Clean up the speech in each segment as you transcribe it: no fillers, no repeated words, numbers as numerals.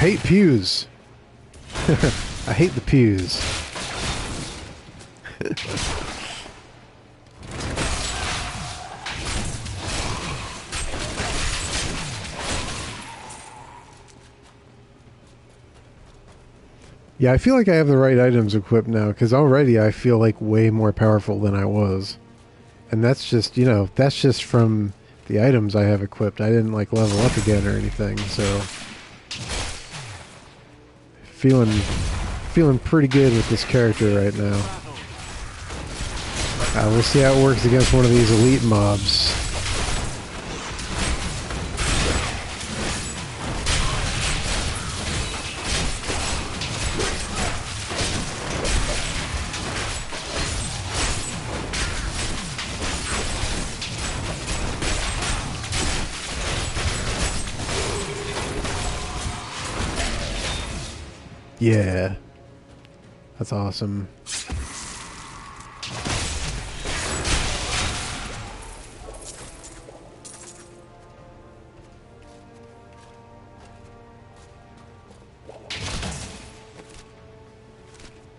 hate pews. I hate the pews. Yeah, I feel like I have the right items equipped now, because already I feel like way more powerful than I was. And that's just, you know, that's just from the items I have equipped. I didn't, like, level up again or anything, so... Feeling pretty good with this character right now. We'll see how it works against one of these elite mobs. Yeah. That's awesome.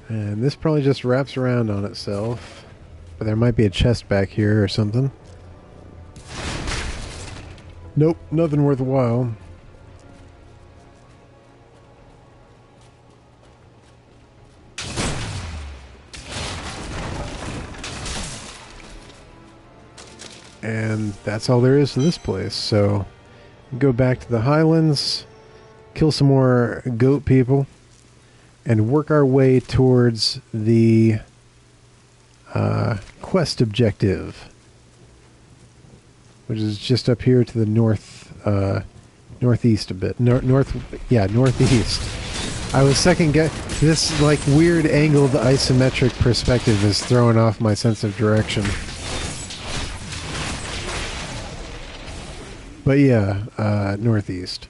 And this probably just wraps around on itself. But there might be a chest back here or something. Nope, nothing worthwhile. And that's all there is to this place. So, go back to the Highlands, kill some more goat people, and work our way towards the quest objective, which is just up here to the northeast a bit. Northeast. I was second guess. This like weird angled isometric perspective is throwing off my sense of direction. But yeah, northeast.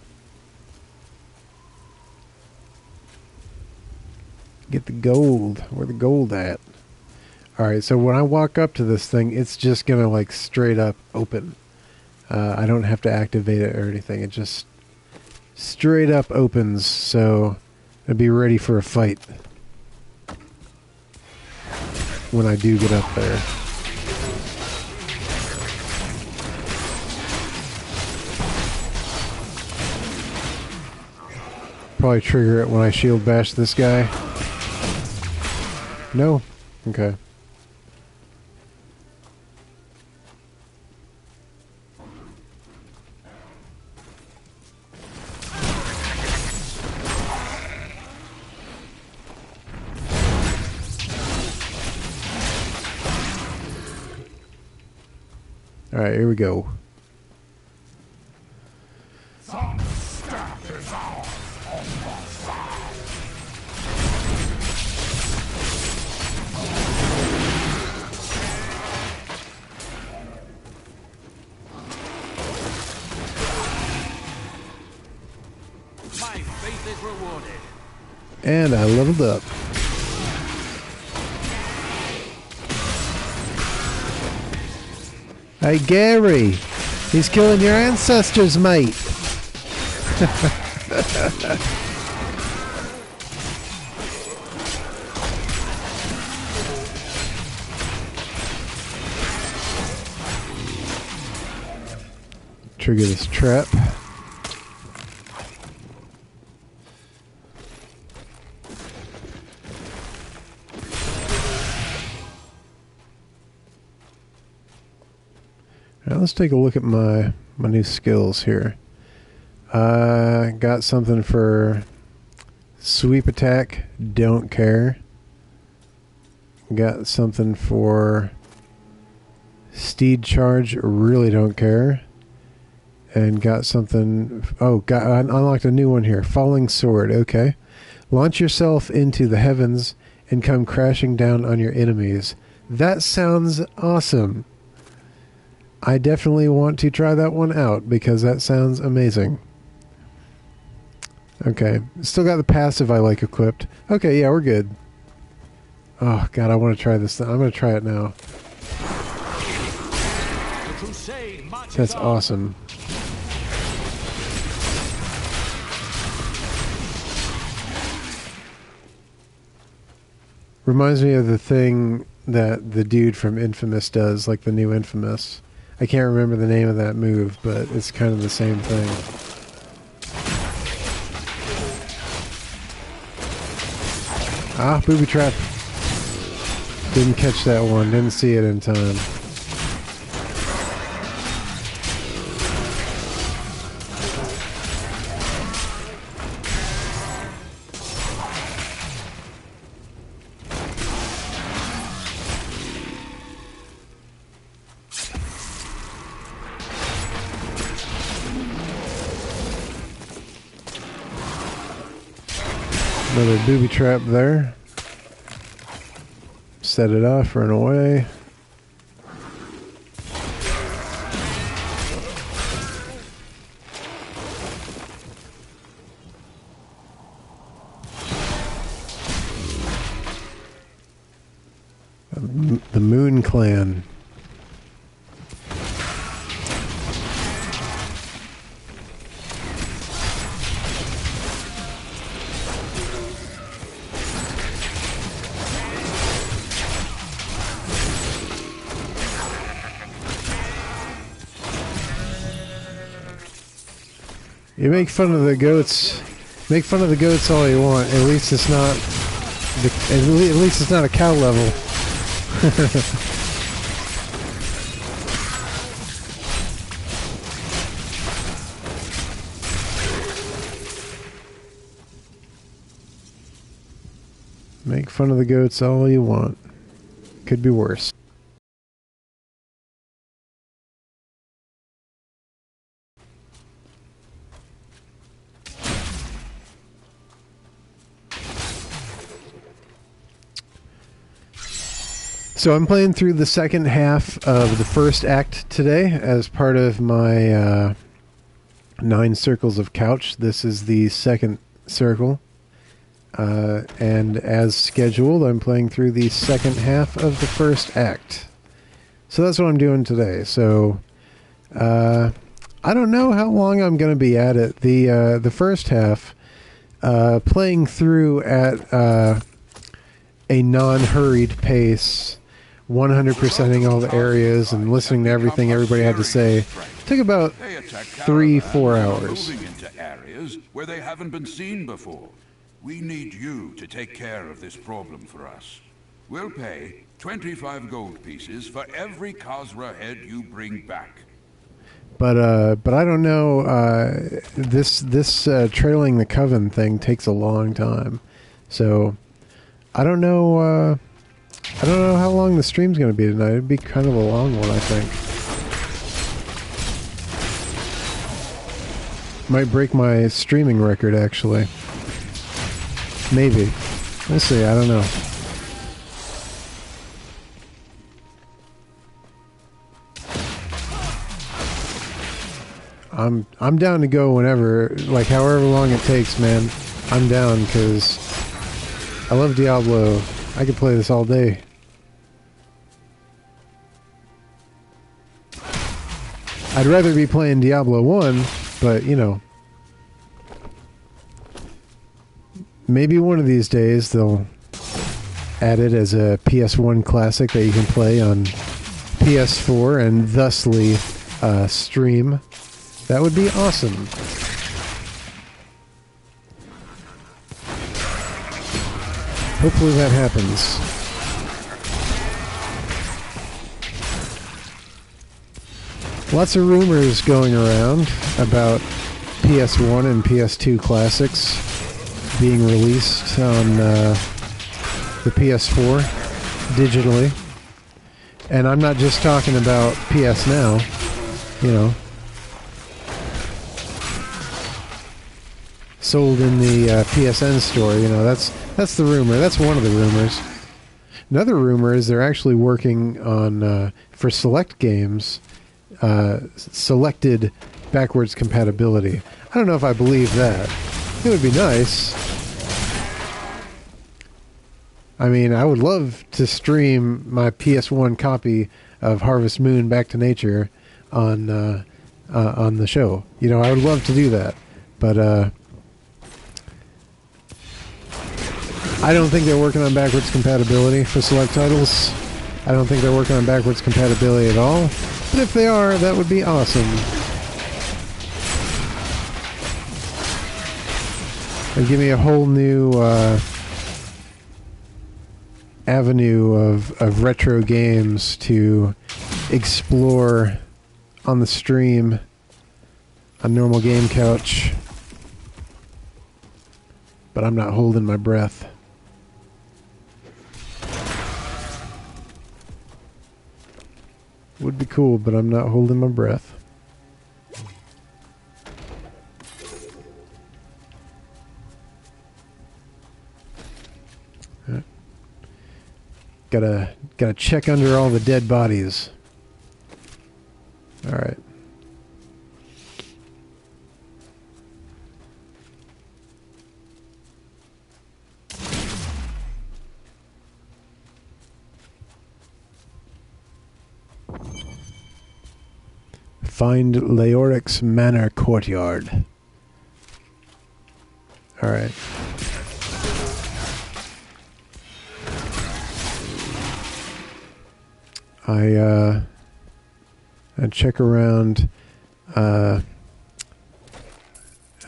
Get the gold. Where the gold at? Alright, so when I walk up to this thing, it's just gonna like straight up open. I don't have to activate it or anything. It just straight up opens, so I'd be ready for a fight when I do get up there. Probably trigger it when I shield bash this guy. No? Okay. Alright, here we go. And I leveled up. Hey Gary, he's killing your ancestors, mate. Trigger this trap. Now let's take a look at my new skills here. Got something for sweep attack, don't care. Got something for steed charge, really don't care. And got something, unlocked a new one here, falling sword, okay. Launch yourself into the heavens and come crashing down on your enemies. That sounds awesome. I definitely want to try that one out because that sounds amazing. Okay, still got the passive I like equipped. Okay, yeah, we're good. Oh god, I want to try this. I'm going to try it now. That's awesome. Reminds me of the thing that the dude from Infamous does, like the new Infamous. I can't remember the name of that move, but it's kind of the same thing. Ah, booby trap. Didn't catch that one. Didn't see it in time. Another booby trap there. Set it off, run away. The Moon Clan. You make fun of the goats. Make fun of the goats all you want. At least it's not. At least it's not a cow level. Make fun of the goats all you want. Could be worse. So I'm playing through the second half of the first act today as part of my 9 circles of couch. This is the second circle. And as scheduled, I'm playing through the second half of the first act. So that's what I'm doing today. So I don't know how long I'm going to be at it. The first half, playing through at a non-hurried pace, 100%ing all the areas and listening to everything everybody had to say, took about 3-4 hours. Moving into areas where they haven't been seen before. We need you to take care of this problem for us. We'll pay 25 gold pieces for every Khazra head you bring back. But I don't know. This trailing the coven thing takes a long time, so I don't know. I don't know how long the stream's going to be tonight. It'd be kind of a long one, I think. Might break my streaming record, actually. Maybe. We'll see. I don't know. I'm down to go whenever, like however long it takes, man. I'm down because I love Diablo. I could play this all day. I'd rather be playing Diablo 1, but you know, maybe one of these days they'll add it as a PS1 classic that you can play on PS4 and thusly stream. That would be awesome. Hopefully that happens. Lots of rumors going around about PS1 and PS2 classics being released on the PS4 digitally. And I'm not just talking about PS Now, you know. Sold in the PSN store, you know, that's the rumor. That's one of the rumors. Another rumor is they're actually working on, for select games, selected backwards compatibility. I don't know if I believe that. It would be nice. I mean, I would love to stream my PS1 copy of Harvest Moon Back to Nature on the show. You know, I would love to do that. But, I don't think they're working on backwards compatibility for select titles. I don't think they're working on backwards compatibility at all. But if they are, that would be awesome. And give me a whole new avenue of retro games to explore on the stream on Normal Game Couch. But I'm not holding my breath. Would be cool, but I'm not holding my breath. Gotta check under all the dead bodies. All right. Find Leoric's Manor Courtyard. All right. I check around.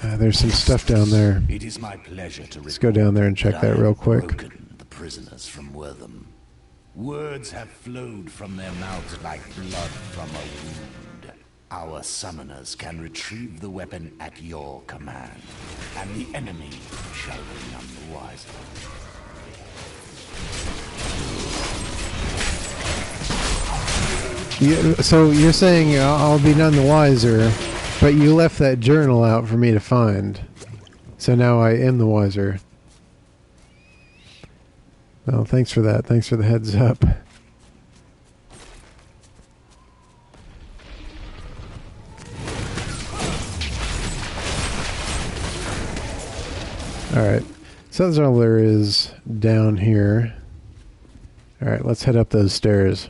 There's some stuff down there. It is my pleasure to Let's go down there and check that real quick. Broken the prisoners from Wortham. Words have flowed from their mouths like blood from a wound. Our summoners can retrieve the weapon at your command, and the enemy shall be none the wiser. So you're saying I'll be none the wiser, but you left that journal out for me to find. So now I am the wiser. Well, thanks for that. Thanks for the heads up. Alright. So that's all there is down here. Alright, let's head up those stairs.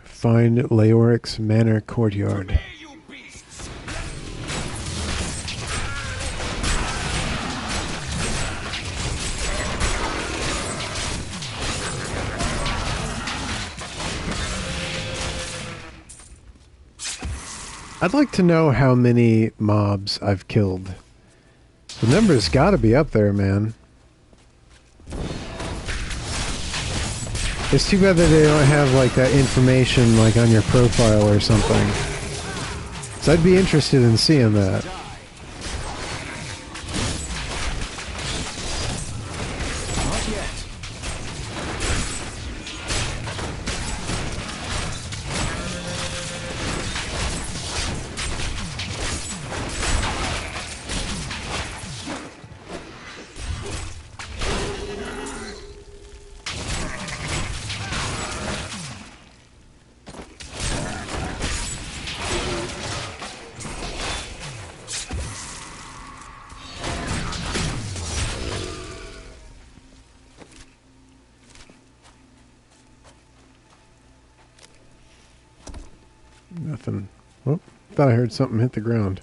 Find Leoric's Manor Courtyard. I'd like to know how many mobs I've killed. The number's gotta be up there, man. It's too bad that they don't have like that information like on your profile or something. So I'd be interested in seeing that. Nothing. Oh, thought I heard something hit the ground.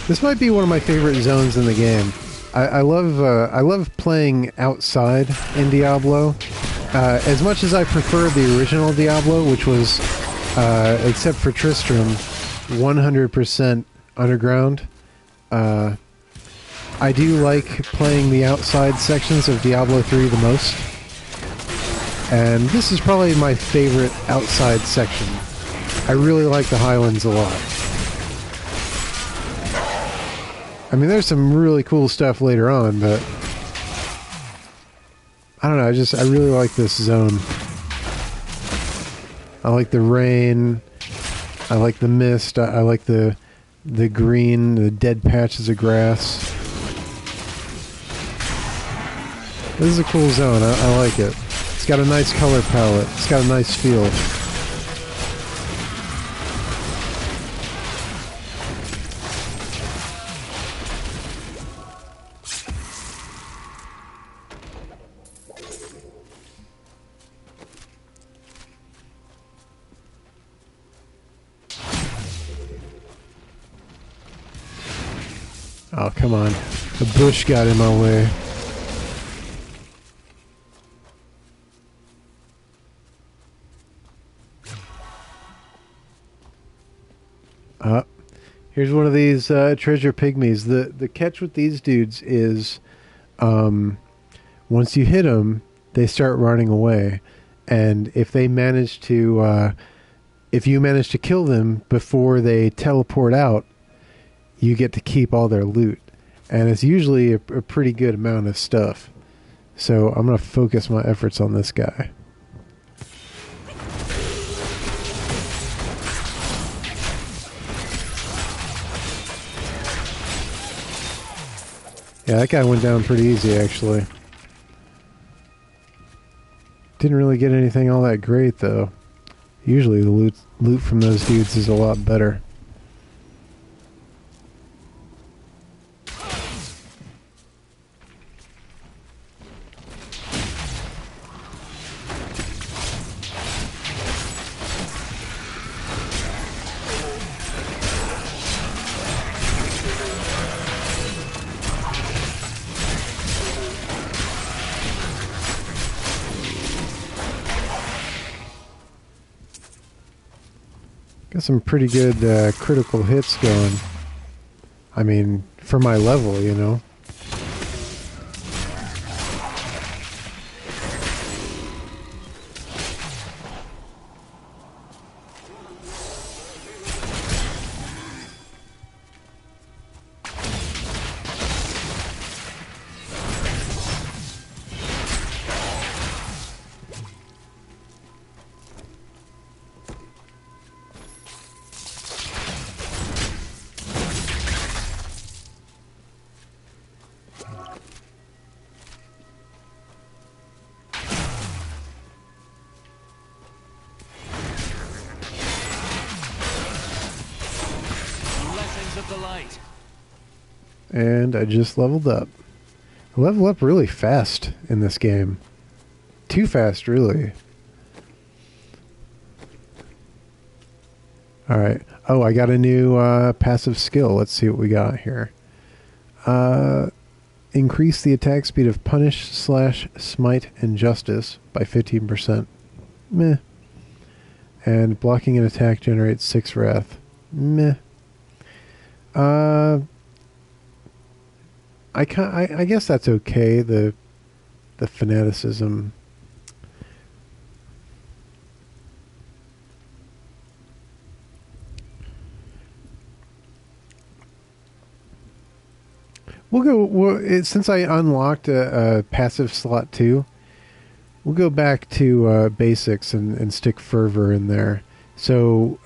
This might be one of my favorite zones in the game. I love playing outside in Diablo. As much as I prefer the original Diablo, which was, except for Tristram, 100% underground. I do like playing the outside sections of Diablo 3 the most. And this is probably my favorite outside section. I really like the Highlands a lot. I mean, there's some really cool stuff later on, but I don't know, I really like this zone. I like the rain. I like the mist. I like the green, the dead patches of grass. This is a cool zone. I like it. It's got a nice color palette. It's got a nice feel. Oh, come on. The bush got in my way. Here's one of these treasure pygmies. The catch with these dudes is once you hit them, they start running away. And if they manage to... if you manage to kill them before they teleport out, you get to keep all their loot. And it's usually a pretty good amount of stuff. So I'm going to focus my efforts on this guy. Yeah, that guy went down pretty easy, actually. Didn't really get anything all that great, though. Usually the loot from those dudes is a lot better. Got some pretty good critical hits going. I mean, for my level, you know. Of the light. And I just leveled up. I level up really fast in this game. Too fast, really. Alright. Oh, I got a new passive skill. Let's see what we got here. Increase the attack speed of Punish, Slash, Smite, and Justice by 15%. Meh. And blocking an attack generates 6 Wrath. Meh. I guess that's okay. The fanaticism. Since I unlocked a passive slot too, we'll go back to basics and stick fervor in there. So,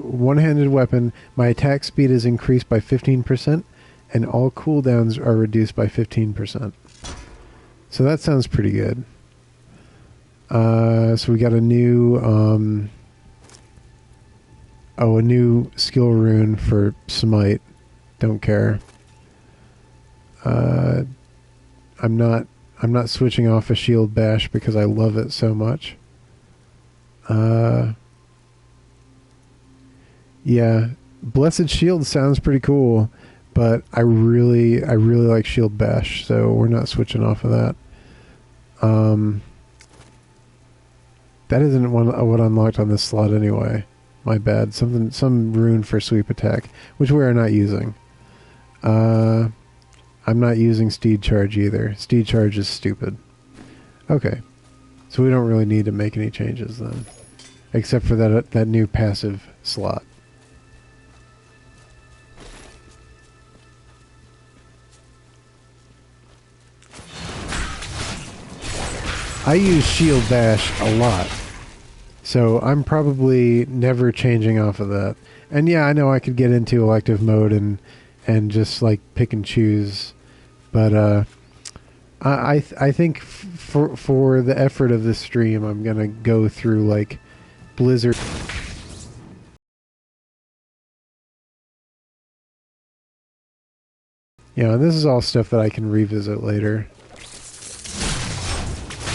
one-handed weapon, my attack speed is increased by 15%, and all cooldowns are reduced by 15%. So that sounds pretty good. So we got a new, a new skill rune for Smite. Don't care. I'm not switching off a shield bash because I love it so much. Yeah, Blessed Shield sounds pretty cool, but I really like Shield Bash, so we're not switching off of that. That isn't what unlocked on this slot anyway. My bad. Some rune for sweep attack, which we are not using. I'm not using Steed Charge either. Steed Charge is stupid. Okay, so we don't really need to make any changes then, except for that new passive slot. I use Shield Bash a lot, so I'm probably never changing off of that. And yeah, I know I could get into elective mode and just like pick and choose, but I think for the effort of this stream, I'm gonna go through like Blizzard. You know, this is all stuff that I can revisit later.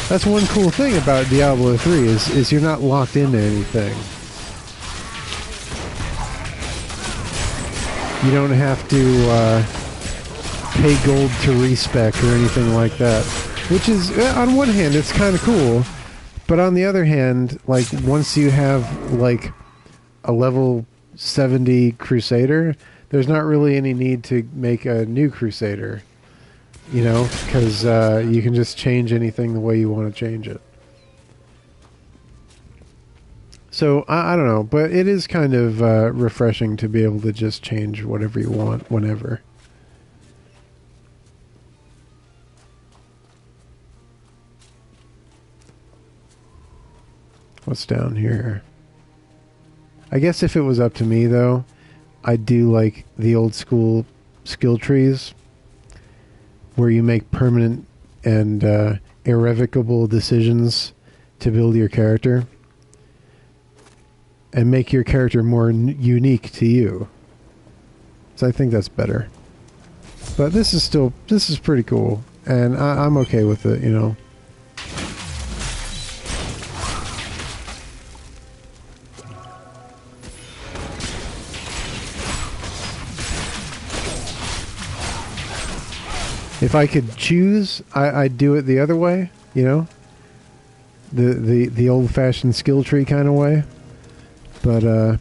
That's one cool thing about Diablo 3 is you're not locked into anything. You don't have to pay gold to respec or anything like that. Which is, on one hand, it's kind of cool, but on the other hand, like, once you have, like, a level 70 Crusader, there's not really any need to make a new Crusader, you know, because you can just change anything the way you want to change it. So, I don't know, but it is kind of refreshing to be able to just change whatever you want, whenever. What's down here? I guess if it was up to me, though, I'd do like the old school skill trees where you make permanent and irrevocable decisions to build your character and make your character more unique to you. So I think that's better. But this is pretty cool, and I'm okay with it, you know. If I could choose, I'd do it the other way, you know, the old-fashioned skill tree kind of way. But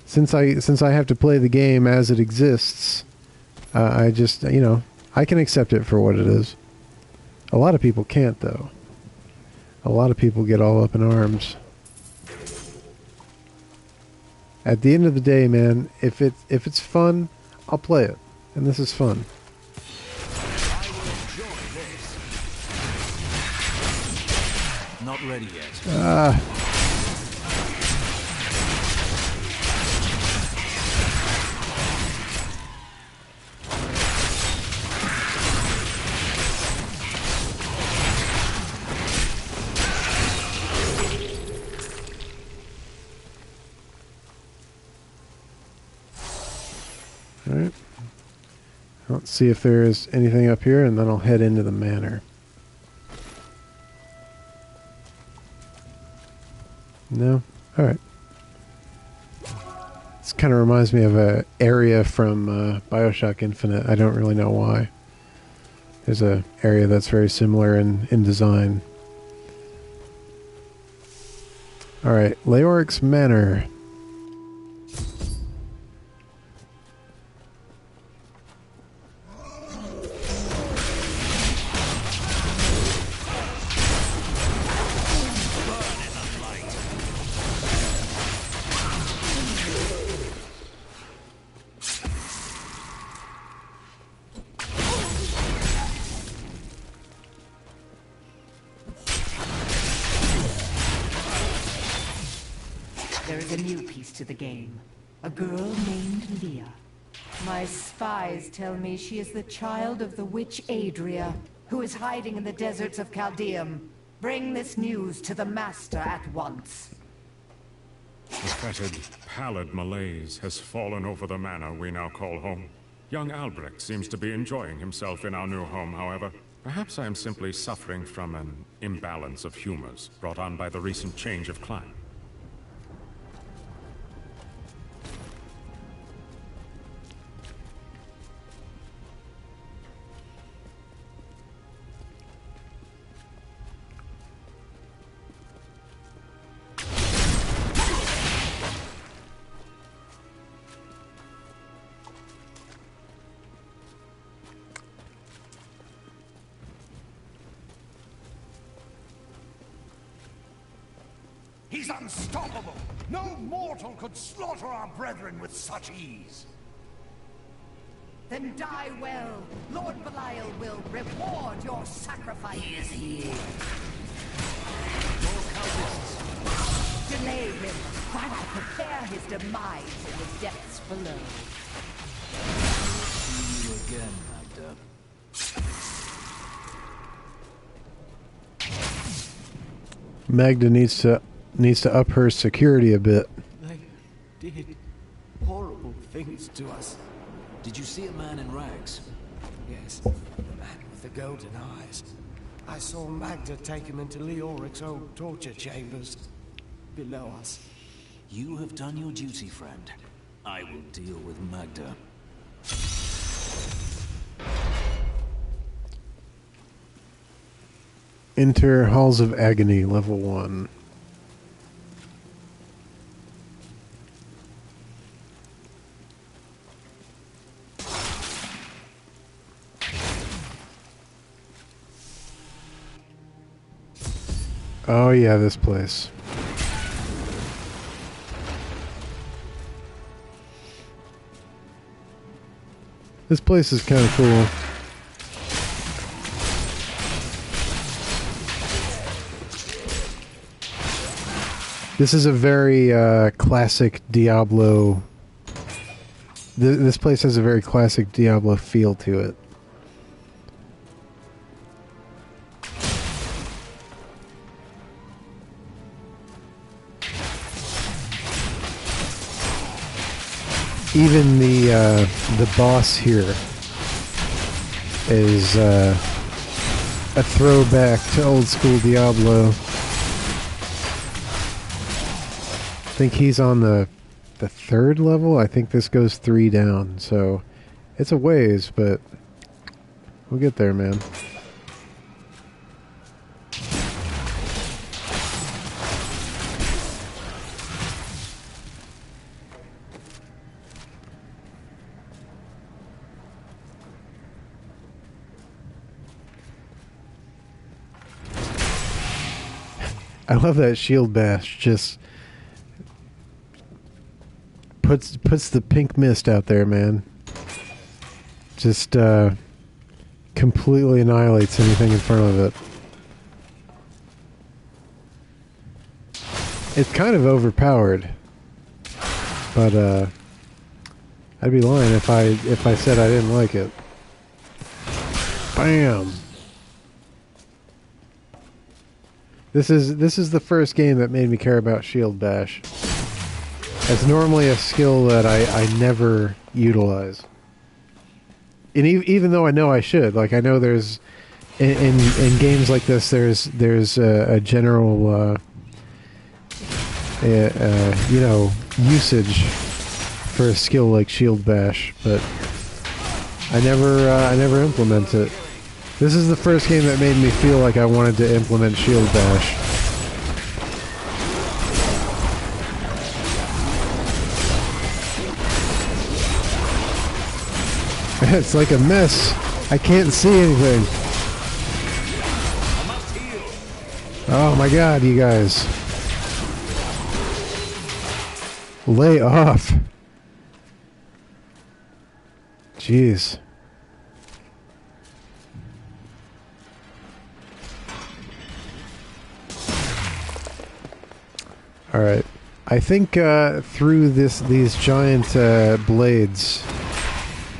since I have to play the game as it exists, I just, you know, I can accept it for what it is. A lot of people can't, though. A lot of people get all up in arms. At the end of the day, man, if it's fun, I'll play it, and this is fun. Not ready yet. Alright. Let's see if there's anything up here, and then I'll head into the manor. No? Alright. This kind of reminds me of an area from Bioshock Infinite. I don't really know why. There's an area that's very similar in design. Alright, Leoric's Manor. There is a new piece to the game. A girl named Leah. My spies tell me she is the child of the witch Adria, who is hiding in the deserts of Chaldeum. Bring this news to the Master at once. A fetid, pallid malaise has fallen over the manor we now call home. Young Albrecht seems to be enjoying himself in our new home, however. Perhaps I am simply suffering from an imbalance of humors brought on by the recent change of climate. He's unstoppable! No mortal could slaughter our brethren with such ease! Then die well. Lord Belial will reward your sacrifice. He is here. Your cultists. Delay him while I prepare his demise in the depths below. See you again, Magda. Magda needs to up her security a bit. They did horrible things to us. Did you see a man in rags? Yes, the man with the golden eyes. I saw Magda take him into Leoric's old torture chambers below us. You have done your duty, friend. I will deal with Magda. Enter Halls of Agony, level 1. Oh yeah, this place. This place is kind of cool. This is a very classic Diablo. This place has a very classic Diablo feel to it. Even the boss here is a throwback to old school Diablo. I think he's on the 3rd level. I think this goes 3 down, so it's a ways, but we'll get there, man. I love that shield bash. Just puts the pink mist out there, man. Just completely annihilates anything in front of it. It's kind of overpowered, but I'd be lying if I said I didn't like it. Bam. This is the first game that made me care about shield bash. It's normally a skill that I never utilize. And even though I know I should, like I know there's in games like this there's a general you know, usage for a skill like shield bash, but I never implement it. This is the first game that made me feel like I wanted to implement shield bash. It's like a mess. I can't see anything. Oh my god, you guys. Lay off. Jeez. Alright. I think through these giant blades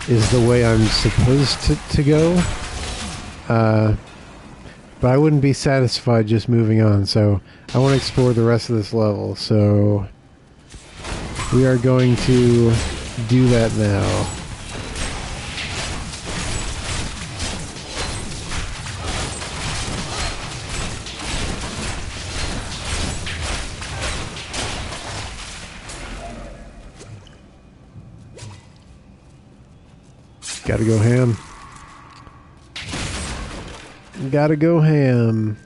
is the way I'm supposed to go. But I wouldn't be satisfied just moving on, so I want to explore the rest of this level, so we are going to do that now. Gotta go ham. Gotta go ham.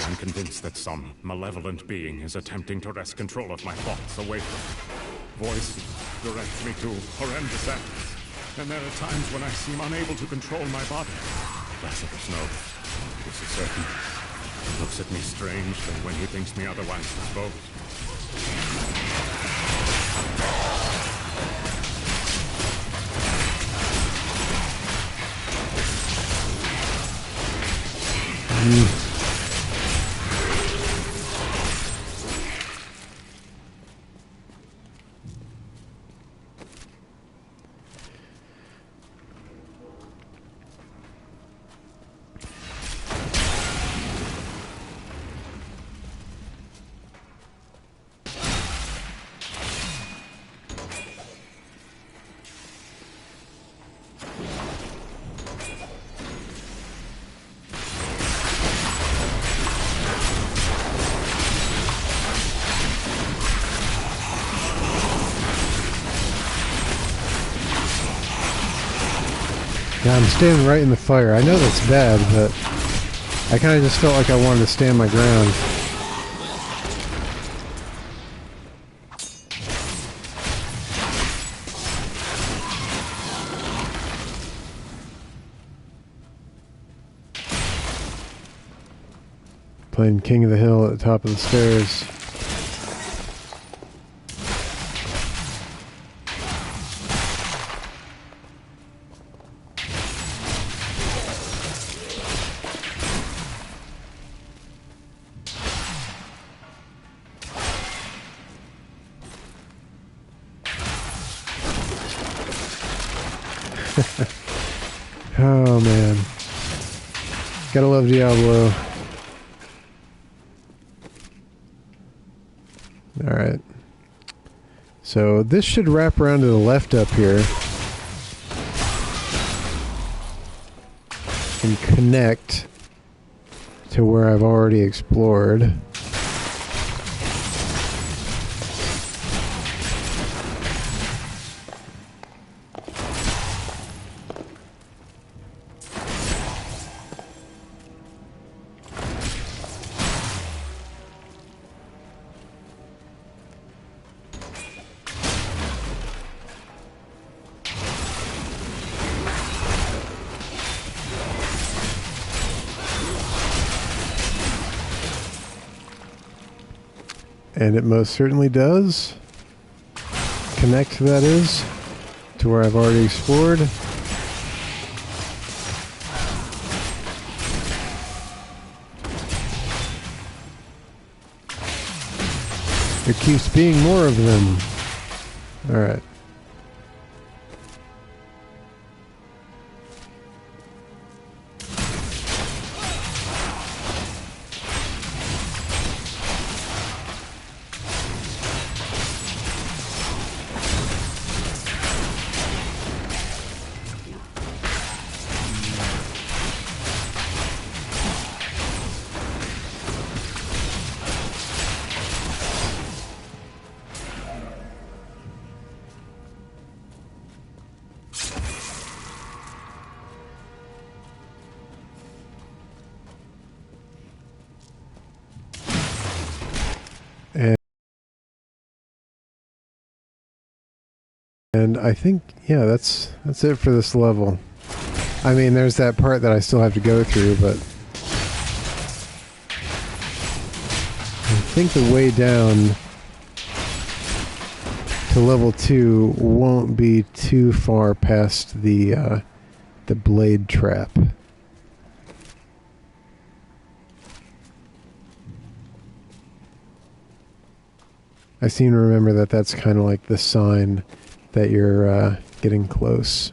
I'm convinced that some malevolent being is attempting to wrest control of my thoughts away from me. Voice directs me to horrendous acts, and there are times when I seem unable to control my body. Lazarus knows. This is certain. He looks at me strangely when he thinks me otherwise disposed. Yeah, I'm standing right in the fire. I know that's bad, but I kind of just felt like I wanted to stand my ground. Playing King of the Hill at the top of the stairs. Oh man. Gotta love Diablo. Alright. So this should wrap around to the left up here. And connect to where I've already explored. And it most certainly does. Connect, that is, to where I've already explored. There keeps being more of them. Alright. And I think, yeah, that's it for this level. I mean, there's that part that I still have to go through, but I think the way down to level 2 won't be too far past the blade trap. I seem to remember that that's kind of like the sign that you're getting close.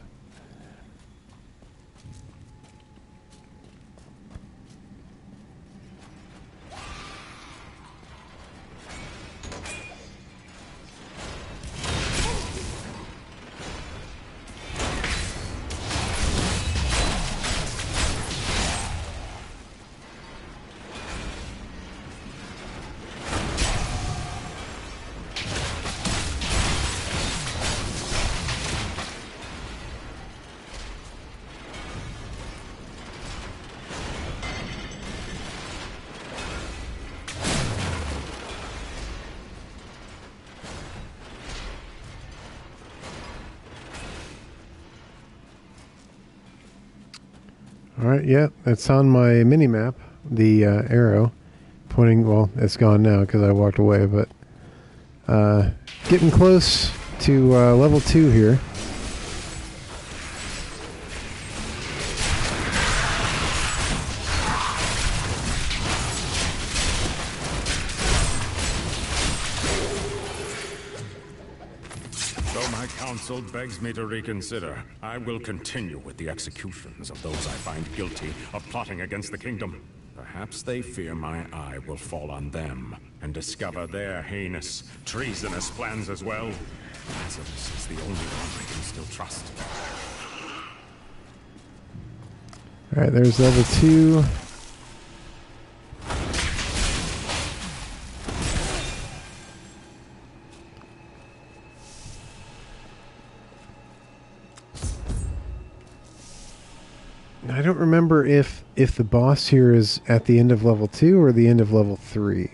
Alright, yeah, it's on my mini-map, the arrow, pointing, well, it's gone now because I walked away, but getting close to level 2 here. Though my counsel begs me to reconsider, I will continue with the executions of those I find guilty of plotting against the kingdom. Perhaps they fear my eye will fall on them and discover their heinous, treasonous plans as well. Lazarus is the only one I can still trust. Alright, there's level 2. I don't remember if the boss here is at the end of level 2 or the end of level 3.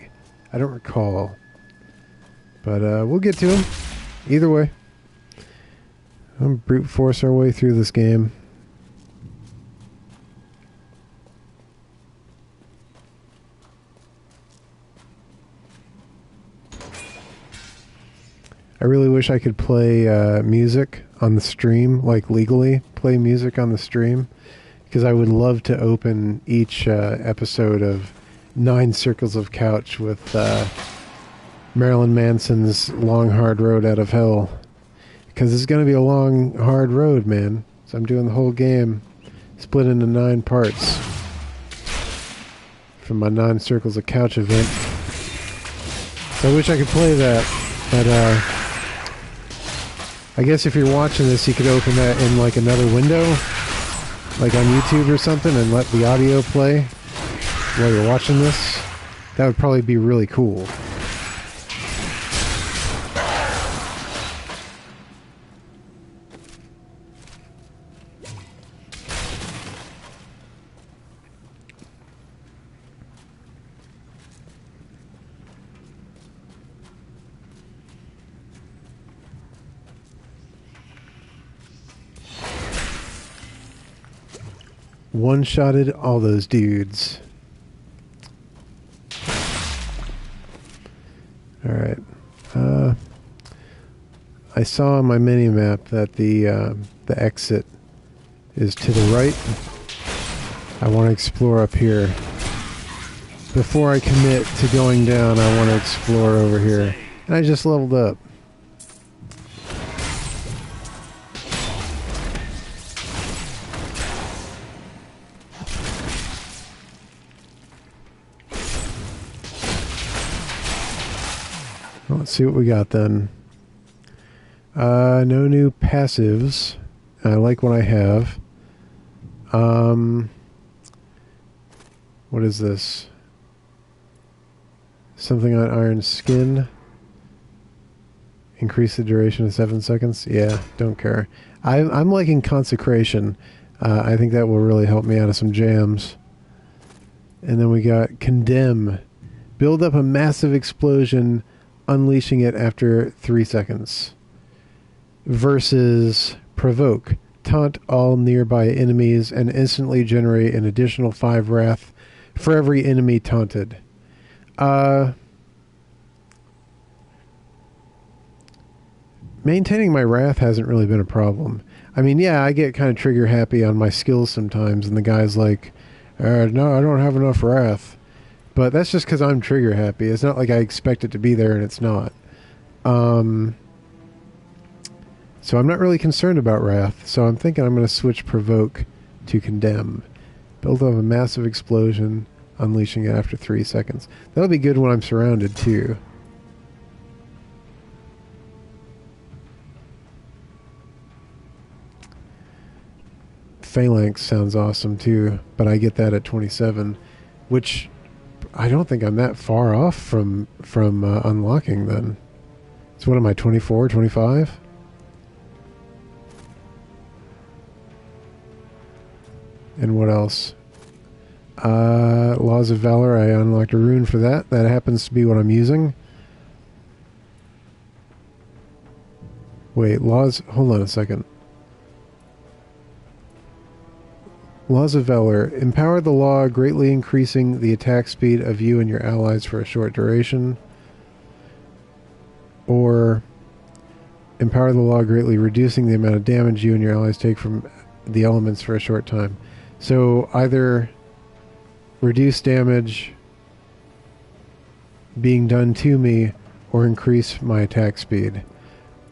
I don't recall. But we'll get to him. Either way. We'll brute force our way through this game. I really wish I could play music on the stream, like legally play music on the stream. Because I would love to open each episode of 9 Circles of Couch with Marilyn Manson's Long Hard Road Out of Hell. Because it's going to be a long, hard road, man. So I'm doing the whole game split into 9 parts from my 9 Circles of Couch event. So I wish I could play that. But I guess if you're watching this, you could open that in like another window, like on YouTube or something, and let the audio play while you're watching this. That would probably be really cool. One-shotted all those dudes. Alright. I saw on my mini-map that the exit is to the right. I want to explore up here. Before I commit to going down, I want to explore over here. And I just leveled up. Let's see what we got then. No new passives. I like what I have. What is this? Something on Iron Skin. Increase the duration to 7 seconds. Yeah, don't care. I'm liking Consecration. I think that will really help me out of some jams. And then we got Condemn. Build up a massive explosion, unleashing it after 3 seconds. Versus Provoke. Taunt all nearby enemies and instantly generate an additional 5 wrath for every enemy taunted. Maintaining my wrath hasn't really been a problem. I mean, yeah, I get kind of trigger happy on my skills sometimes, and the guy's like, no, I don't have enough wrath. But that's just because I'm trigger happy. It's not like I expect it to be there and it's not. So I'm not really concerned about wrath. So I'm thinking I'm going to switch Provoke to Condemn. Build up a massive explosion, unleashing it after 3 seconds. That'll be good when I'm surrounded too. Phalanx sounds awesome too, but I get that at 27, which I don't think I'm that far off from unlocking then. So what am I, 24, 25? And what else? Laws of Valor, I unlocked a rune for that. That happens to be what I'm using. Wait, hold on a second. Laws of Valor. Empower the law, greatly increasing the attack speed of you and your allies for a short duration. Or empower the law, greatly reducing the amount of damage you and your allies take from the elements for a short time. So either reduce damage being done to me or increase my attack speed.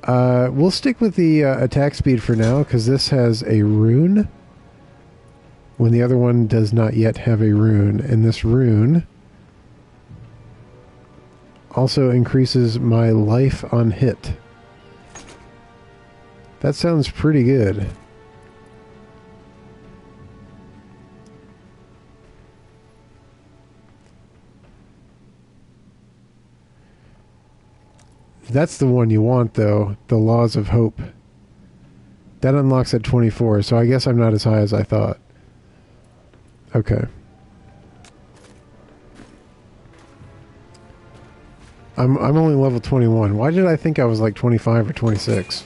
We'll stick with the attack speed for now because this has a rune when the other one does not yet have a rune. And this rune also increases my life on hit. That sounds pretty good. That's the one you want, though. The Laws of Hope. That unlocks at 24, so I guess I'm not as high as I thought. Okay. I'm only level 21. Why did I think I was like 25 or 26?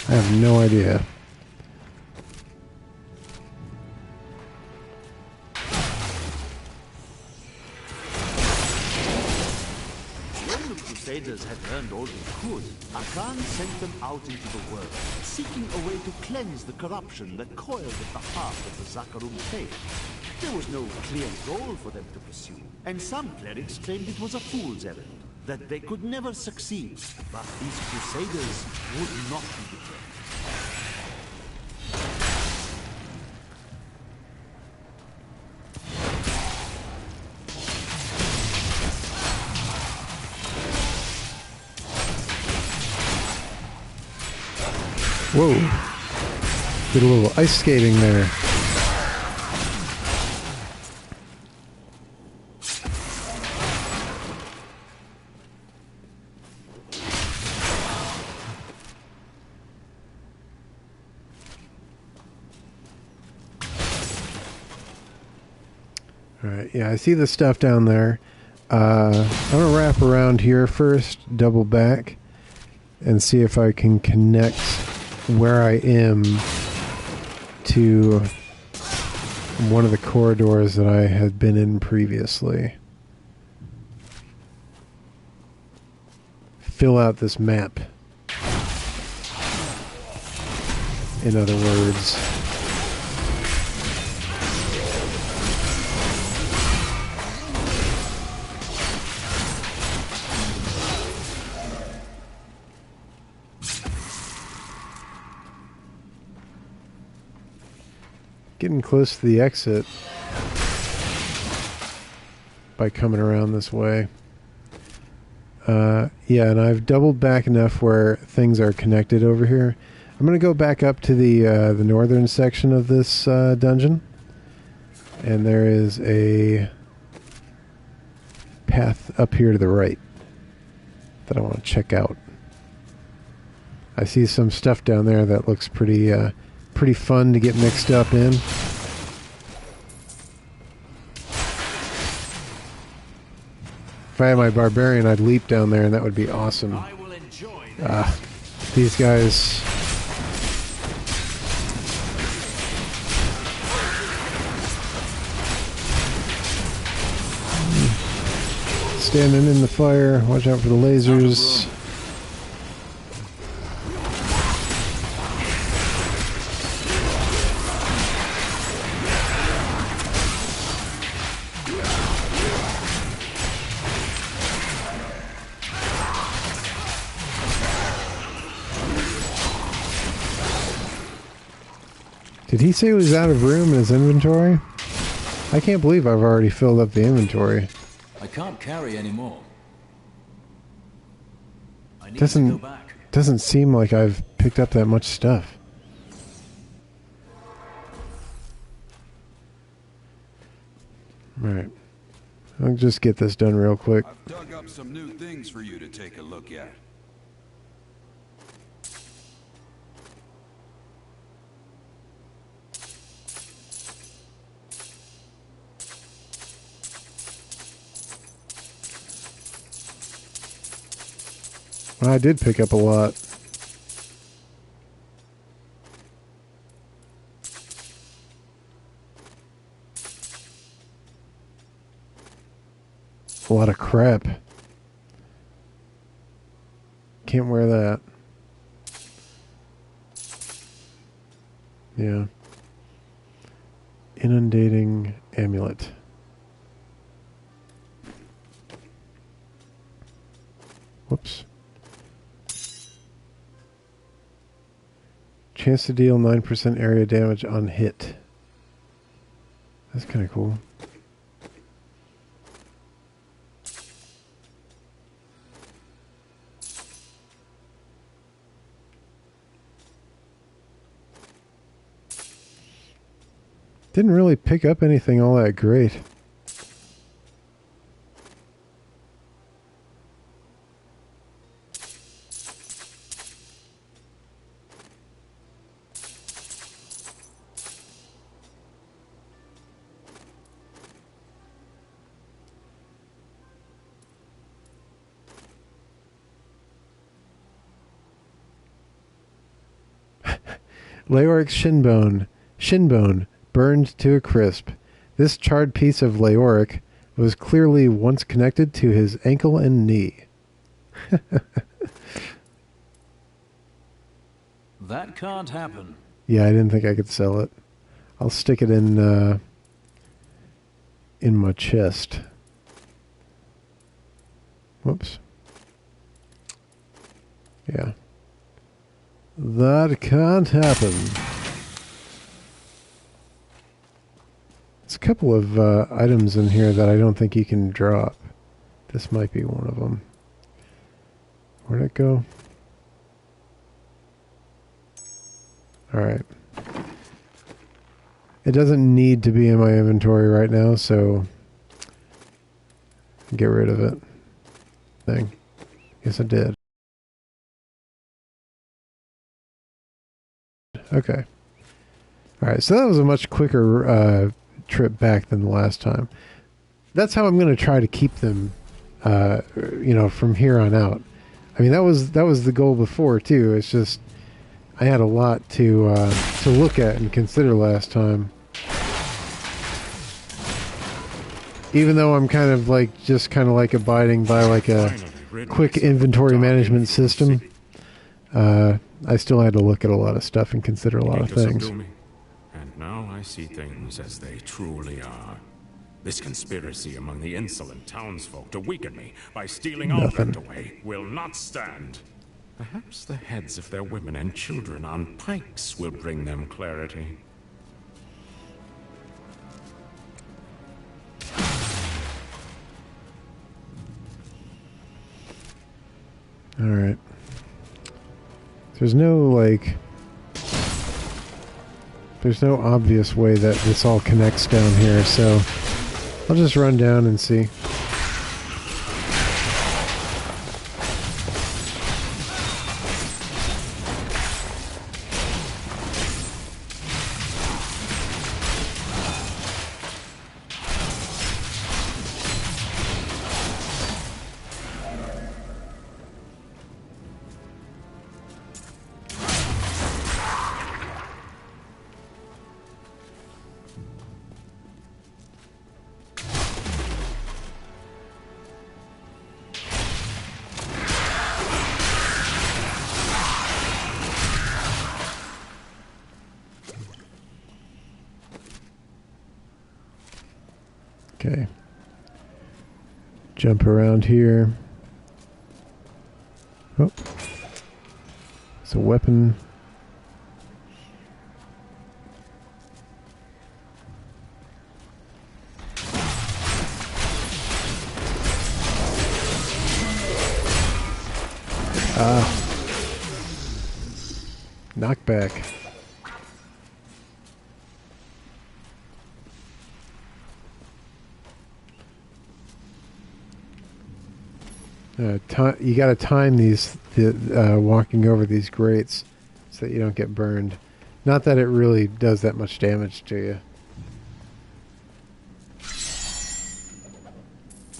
I have no idea. When the Crusaders had learned all they could, Akan sent them out into the world, seeking a way to cleanse the corruption that coiled at the heart of the Zakarum faith. There was no clear goal for them to pursue, and some clerics claimed it was a fool's errand, that they could never succeed. But these Crusaders would not be deterred. Whoa. Did a little ice skating there. Alright, yeah, I see the stuff down there. I'm going to wrap around here first, double back, and see if I can connect where I am to one of the corridors that I had been in previously. Fill out this map. In other words. Getting close to the exit by coming around this way. Yeah, and I've doubled back enough where things are connected over here. I'm going to go back up to the northern section of this dungeon. And there is a path up here to the right that I want to check out. I see some stuff down there that looks pretty fun to get mixed up in. If I had my barbarian, I'd leap down there, and that would be awesome. These guys. Standing in the fire. Watch out for the lasers. Did he say he was out of room in his inventory? I can't believe I've already filled up the inventory. I can't carry any more. I need to go back. Doesn't seem like I've picked up that much stuff. Alright. I'll just get this done real quick. I've dug up some new things for you to take a look at. I did pick up a lot. A lot of crap. Can't wear that. Yeah. Inundating amulet. Whoops. Chance to deal 9% area damage on hit. That's kind of cool. Didn't really pick up anything all that great. Leoric's shinbone burned to a crisp. This charred piece of Leoric was clearly once connected to his ankle and knee. That can't happen. Yeah, I didn't think I could sell it. I'll stick it in my chest. Whoops. Yeah. That can't happen. There's a couple of items in here that I don't think you can drop. This might be one of them. Where'd it go? Alright. It doesn't need to be in my inventory right now, so get rid of it. Thing. Yes, I did. Okay. Alright, so that was a much quicker trip back than the last time. That's how I'm going to try to keep them, from here on out. I mean, that was the goal before, too. It's just, I had a lot to look at and consider last time. Even though I'm kind of abiding by like a quick inventory management system, I still had to look at a lot of stuff and consider a lot of things. And now I see things as they truly are. This conspiracy among the insolent townsfolk to weaken me by stealing Albrecht away will not stand. Perhaps the heads of their women and children on pikes will bring them clarity. Alright. There's no obvious way that this all connects down here, so I'll just run down and see. Okay. Jump around here. Oh. It's a weapon. Knockback. You got to time walking over these grates so that you don't get burned. Not that it really does that much damage to you.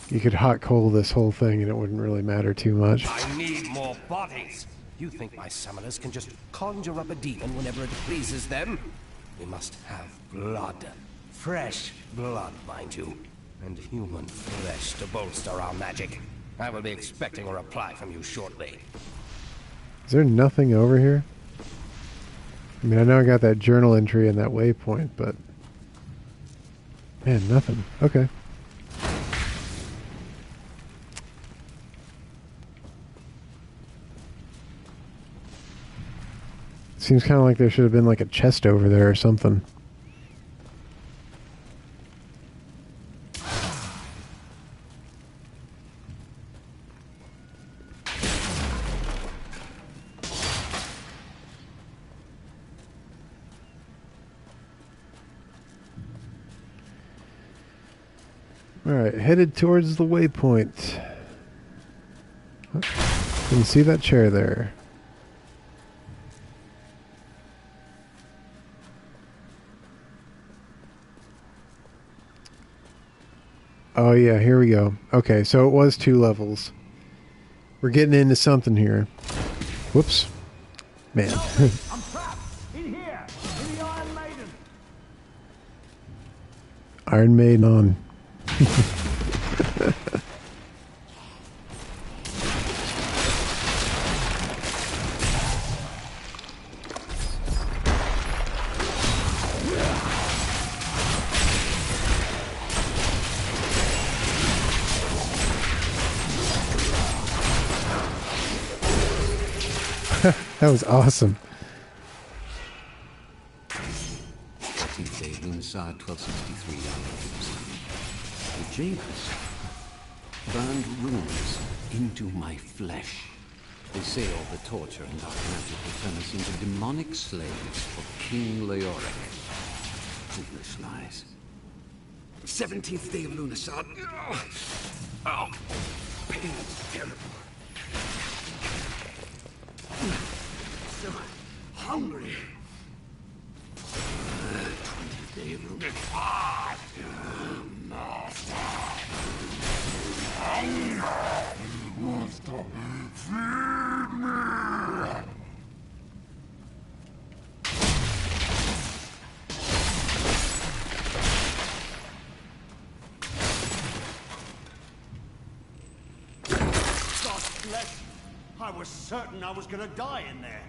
You could hot coal this whole thing and it wouldn't really matter too much. I need more bodies. You think my summoners can just conjure up a demon whenever it pleases them? We must have blood. Fresh blood, mind you. And human flesh to bolster our magic. I will be expecting a reply from you shortly. Is there nothing over here? I mean, I know I got that journal entry and that waypoint, but... man, nothing. Okay. Seems kind of like there should have been like a chest over there or something. Alright, headed towards the waypoint. Oh, you can see that chair there. Oh yeah, here we go. Okay, so it was 2 levels. We're getting into something here. Whoops. Man. I'm trapped! In here! the Iron Maiden! Iron Maiden on. That was awesome. 14th day of Lunarsad, 1263 The jailers burned runes into my flesh. They say all the torture and dark magic will turn us into demonic slaves for King Leoric. Foolish lies. 17th day of Lunarsad. Oh, pain is terrible. So hungry. 20th day of Lunarsad. Master. Master, feed me. God bless you. I was certain I was gonna die in there.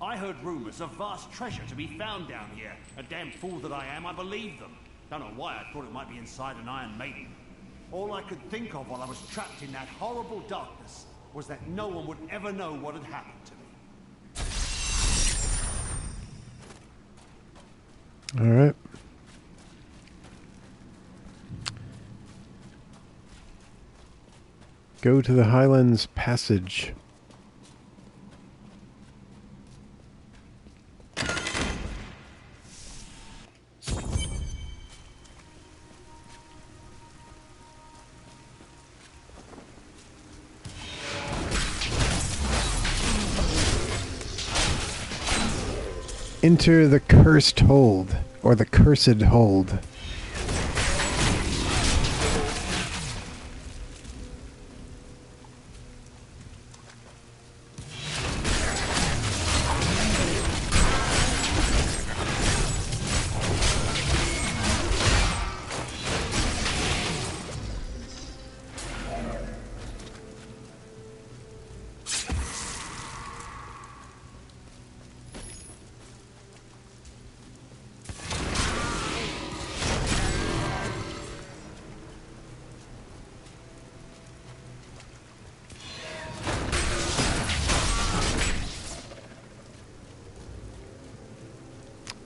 I heard rumors of vast treasure to be found down here. A damn fool that I am, I believed them. Don't know why I thought it might be inside an Iron Maiden. All I could think of while I was trapped in that horrible darkness was that no one would ever know what had happened to me. All right. Go to the Highlands Passage. Enter the Cursed Hold, or the Cursed Hold.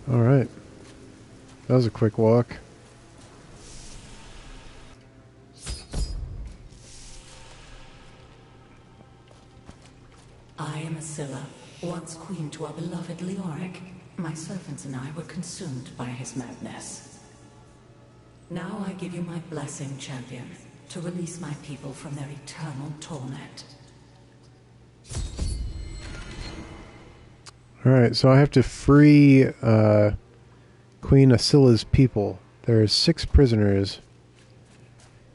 All right. That was a quick walk. I am Asilla, once queen to our beloved Leoric. My servants and I were consumed by his madness. Now I give you my blessing, champion, to release my people from their eternal torment. Alright, so I have to free Queen Asilla's people. There's 6 prisoners.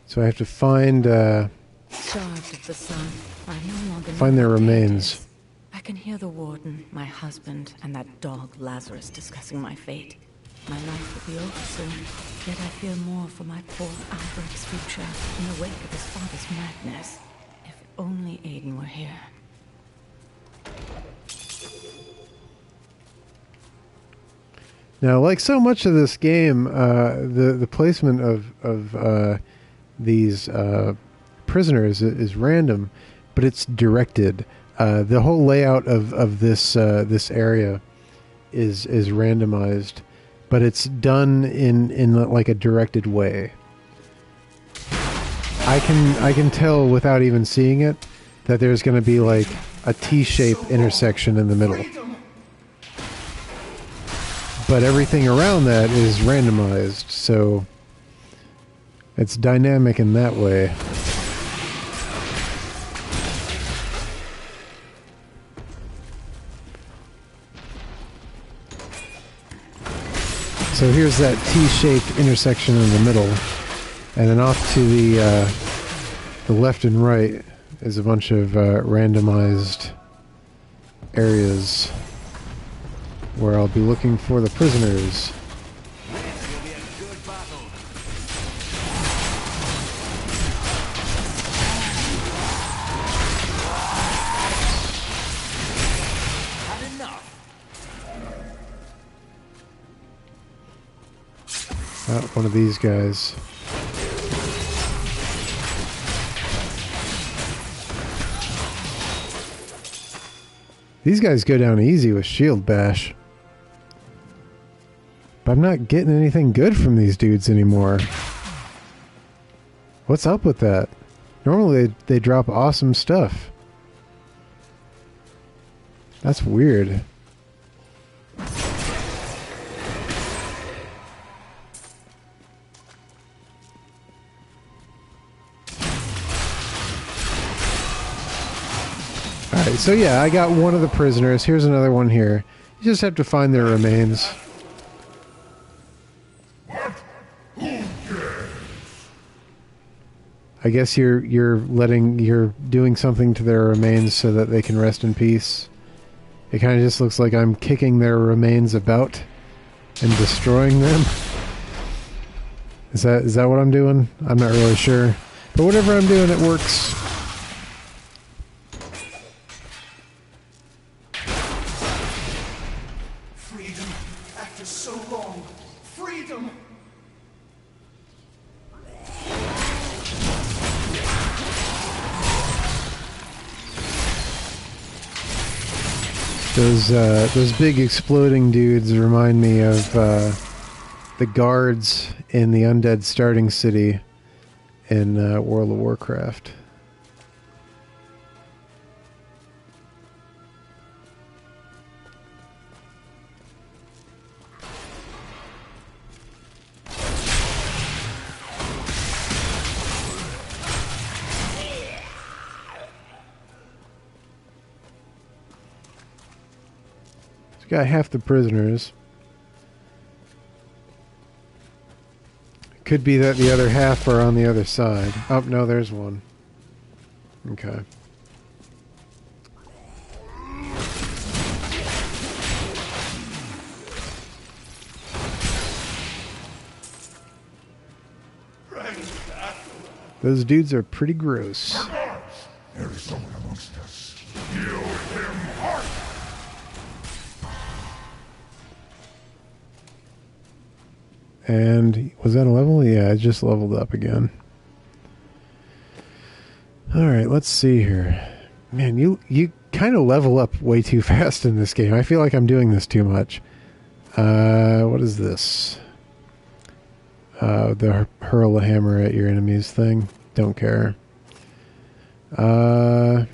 So I have to find Starved of the sun, I no longer find know their what day it remains. is. I can hear the warden, my husband, and that dog Lazarus discussing my fate. My life will be over soon, yet I fear more for my poor Albrecht's future in the wake of his father's madness. If only Aiden were here. Now, like so much of this game, the placement of these prisoners is random, but it's directed. The whole layout of this this area is randomized, but it's done in like a directed way. I can tell without even seeing it that there's going to be like a T-shaped intersection in the middle. But everything around that is randomized, so it's dynamic in that way. So here's that T-shaped intersection in the middle, and then off to the left and right is a bunch of randomized areas. where I'll be looking for the prisoners. This will be a good battle. Had enough. One of these guys. These guys go down easy with shield bash. But I'm not getting anything good from these dudes anymore. What's up with that? Normally they drop awesome stuff. That's weird. Alright, so yeah, I got one of the prisoners. Here's another one here. You just have to find their remains. I guess you're doing something to their remains so that they can rest in peace. It kind of just looks like I'm kicking their remains about and destroying them. Is that what I'm doing? I'm not really sure. But whatever I'm doing, it works. Freedom, after so long. Freedom! Those big exploding dudes remind me of the guards in the undead starting city in World of Warcraft. Got half the prisoners. Could be that the other half are on the other side. Oh, no, there's one. Okay. Those dudes are pretty gross. There is someone amongst us. Kill him hard! And was that a level? Yeah, I just leveled up again. Alright, let's see here. Man, you kind of level up way too fast in this game. I feel like I'm doing this too much. What is this? The hurl a hammer at your enemies thing. Don't care. Don't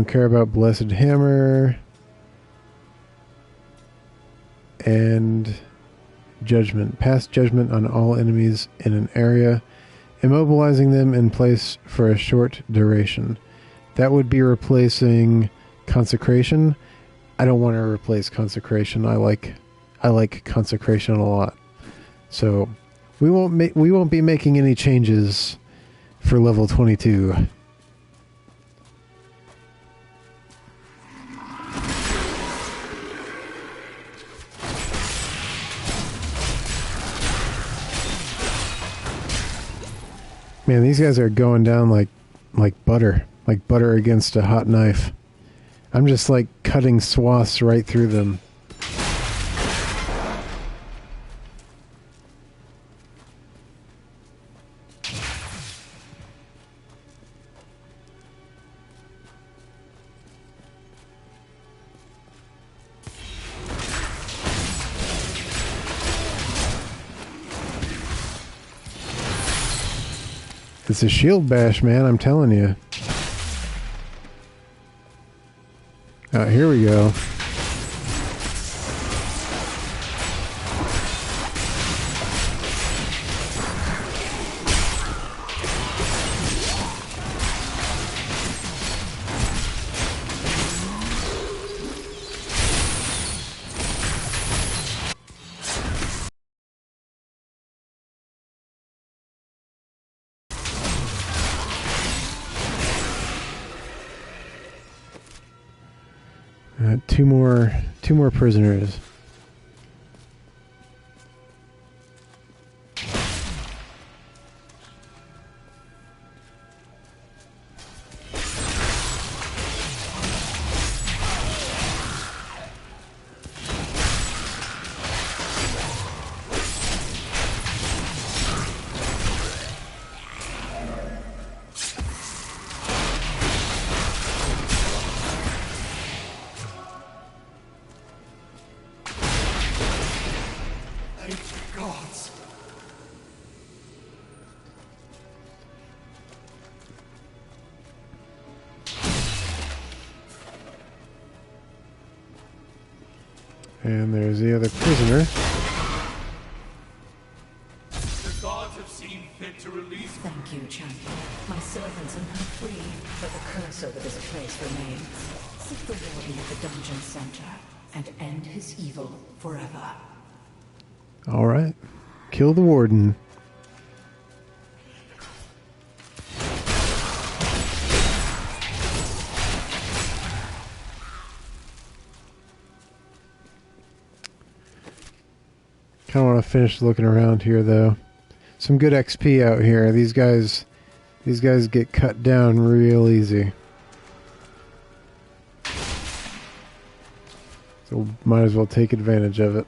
care about Blessed Hammer. And Judgment. Pass judgment on all enemies in an area, immobilizing them in place for a short duration. That would be replacing Consecration. I don't want to replace Consecration. I like Consecration a lot. So we won't be making any changes for level 22. Man, these guys are going down like butter against a hot knife. I'm just like cutting swaths right through them. It's a shield bash, man, I'm telling you. Here we go. Two more prisoners. And there's the other prisoner. The gods have seen fit to release. Thank you, champion. My servants are now free, but the curse over this place remains. Seek the warden at the dungeon center and end his evil forever. All right. Kill the warden. Kind of want to finish looking around here, though. Some good XP out here. These guys get cut down real easy. So might as well take advantage of it.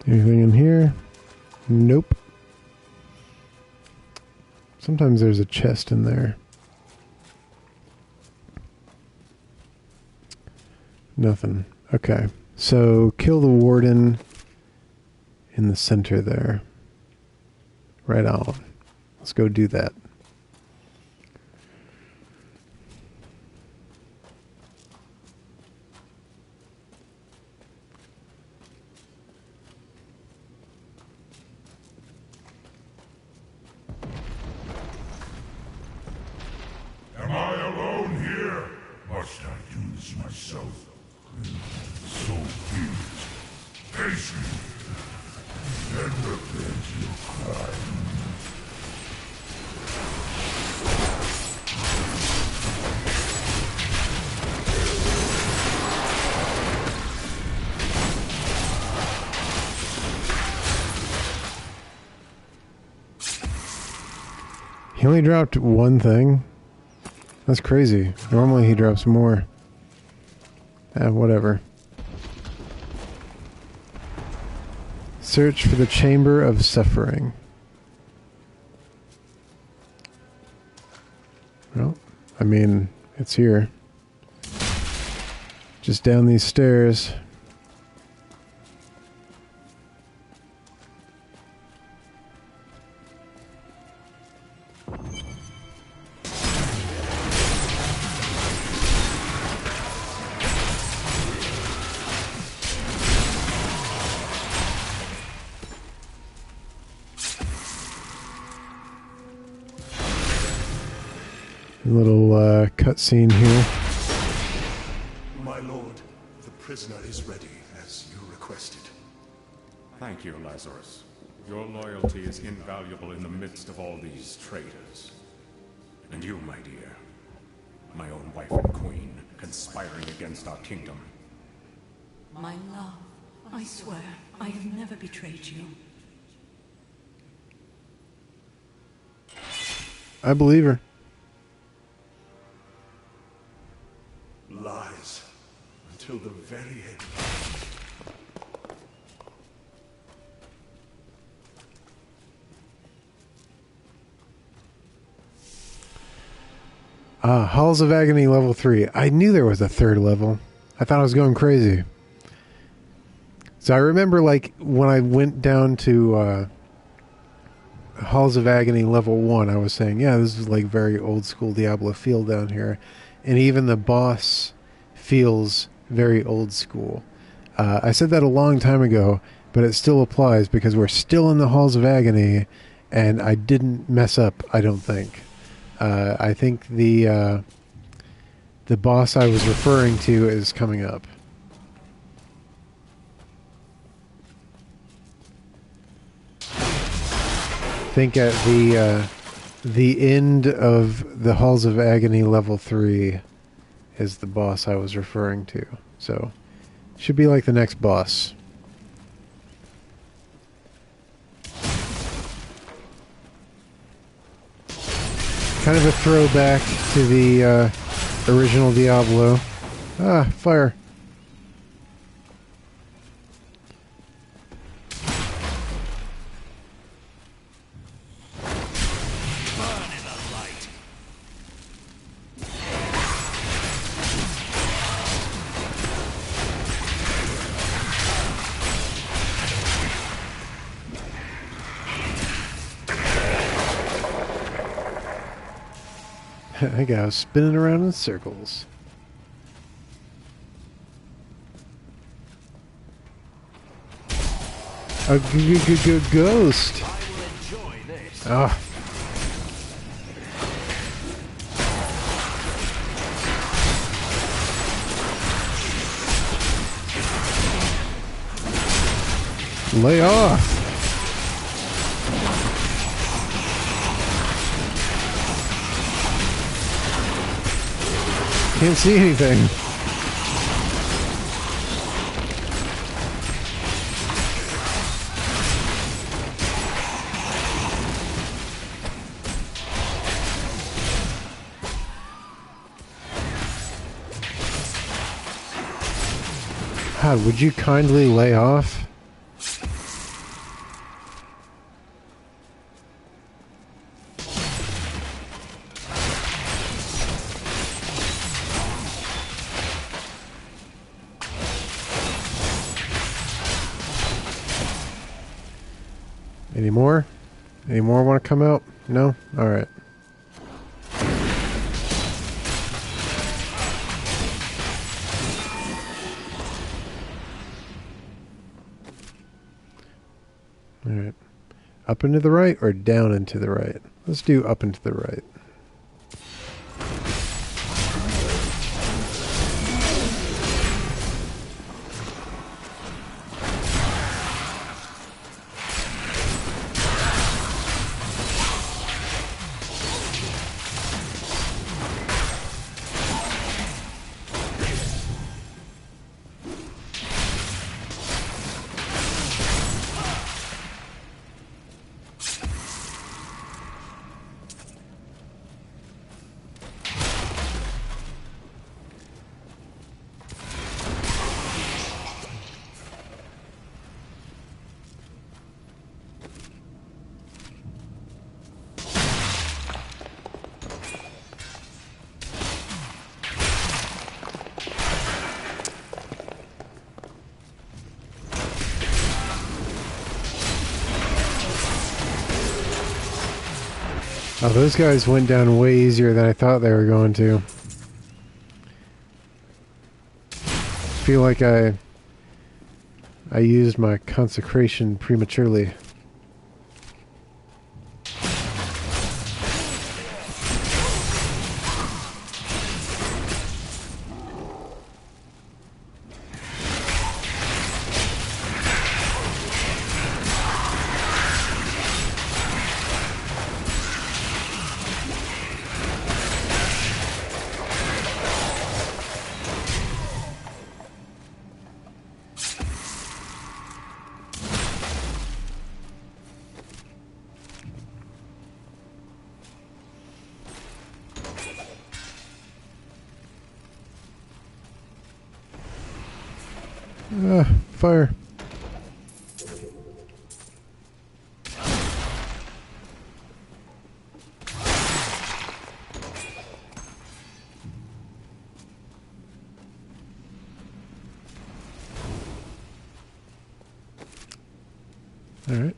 Anything in here? Nope. Sometimes there's a chest in there. Nothing. Okay. So kill the warden in the center there. Right on. Let's go do that. Am I alone here? Must I do this myself? So be it. Face me, and repent your crime. He only dropped one thing. That's crazy. Normally he drops more. Whatever. Search for the Chamber of Suffering. Well, I mean, it's here. Just down these stairs. A little cutscene here. My lord, the prisoner is ready, as you requested. Thank you, Lazarus. Your loyalty is invaluable in the midst of all these traitors. And you, my dear, my own wife and queen, conspiring against our kingdom. My love, I swear, I have never betrayed you. I believe her. rise until the very end. Halls of Agony level 3. I knew there was a third level. I thought I was going crazy. So I remember, like, when I went down to Halls of Agony level 1, I was saying, yeah, this is like very old school Diablo feel down here. And even the boss feels very old school. I said that a long time ago, but it still applies because we're still in the Halls of Agony, and I didn't mess up, I don't think. I think the boss I was referring to is coming up. I think at the end of the Halls of Agony level 3 is the boss I was referring to. So, should be like the next boss. Kind of a throwback to the original Diablo. Ah, fire. Burn in the light. I got spinning around in circles. A ghost. I will enjoy this. Ah. Lay off. Can't see anything. God, would you kindly lay off? Any more? Any more want to come out? No? Alright. Alright. Up and to the right or down and to the right? Let's do up and to the right. Oh, those guys went down way easier than I thought they were going to. Feel like I used my consecration prematurely. Fire. All right.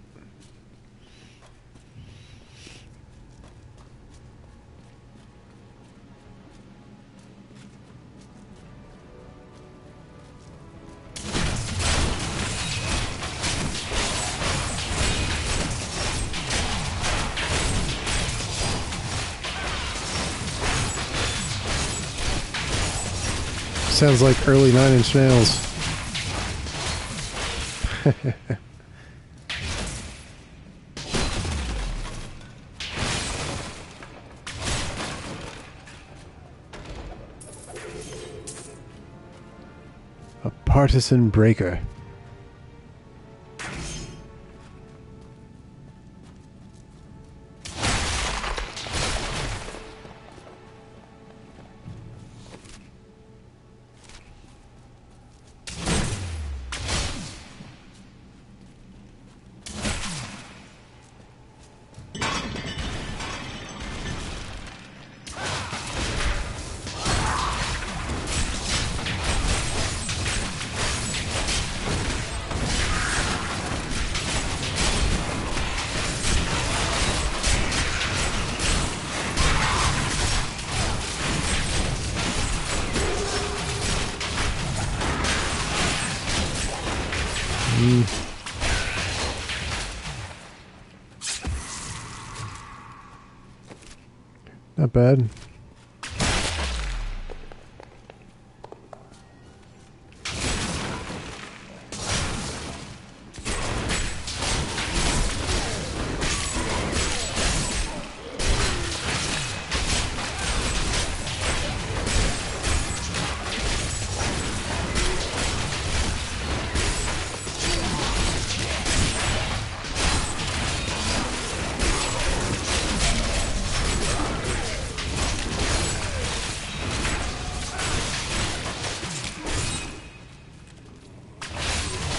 Sounds like early Nine Inch Nails. A partisan breaker. Not bad.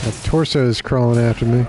That torso is crawling after me.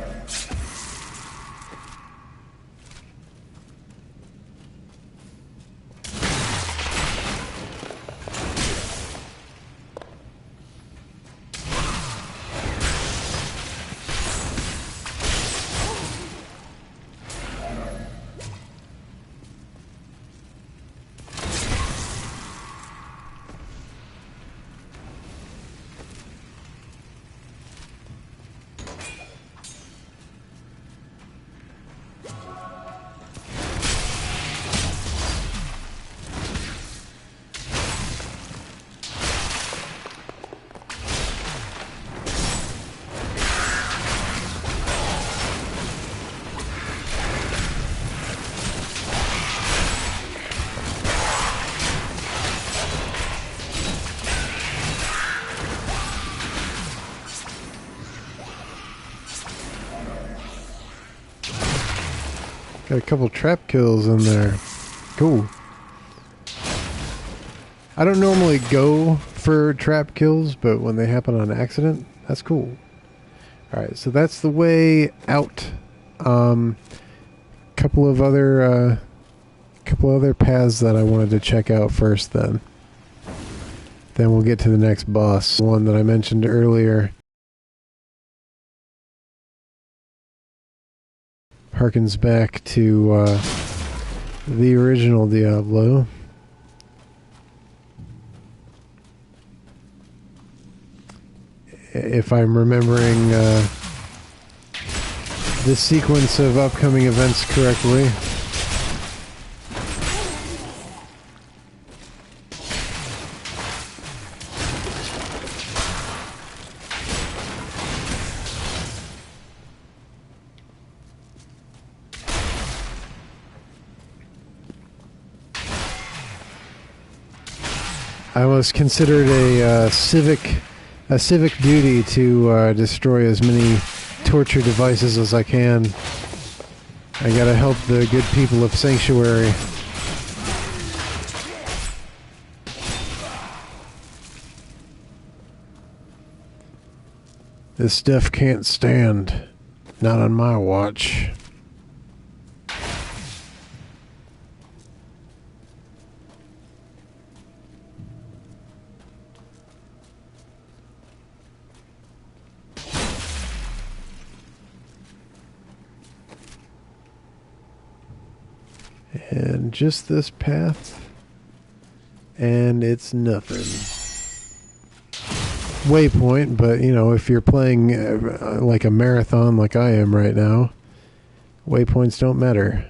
Got a couple trap kills in there. Cool. I don't normally go for trap kills, but when they happen on accident, that's cool. Alright, so that's the way out. Couple of other paths that I wanted to check out first then. Then we'll get to the next boss. One that I mentioned earlier. Harkens back to the original Diablo. If I'm remembering this sequence of upcoming events correctly. I was considered a civic duty to destroy as many torture devices as I can. I gotta help the good people of Sanctuary. This stuff can't stand. Not on my watch. And just this path. And it's nothing. Waypoint, but you know, if you're playing like a marathon like I am right now, waypoints don't matter.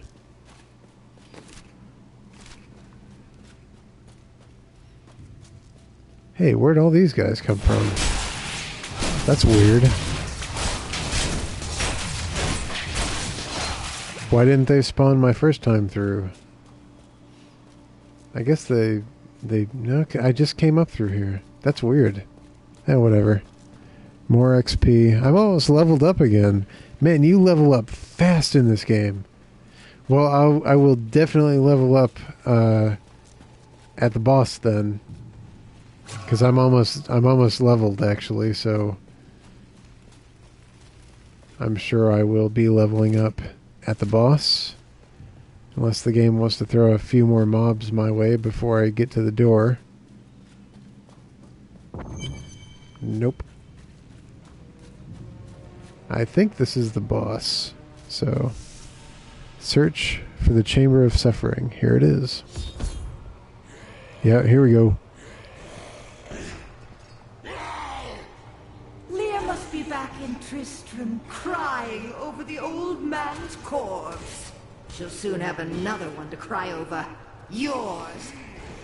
Hey, where'd all these guys come from? That's weird. Why didn't they spawn my first time through? I guess they no, I just came up through here. That's weird. Eh, whatever. More XP. I'm almost leveled up again. Man, you level up fast in this game. Well, I will definitely level up at the boss then, because I'm almost leveled actually. So I'm sure I will be leveling up at the boss, unless the game wants to throw a few more mobs my way before I get to the door. Nope. I think this is the boss. So, search for the Chamber of Suffering. Here it is. Yeah, here we go. Leah must be back in Tristram, crying over the old man's corpse. She'll soon have another one to cry over. Yours.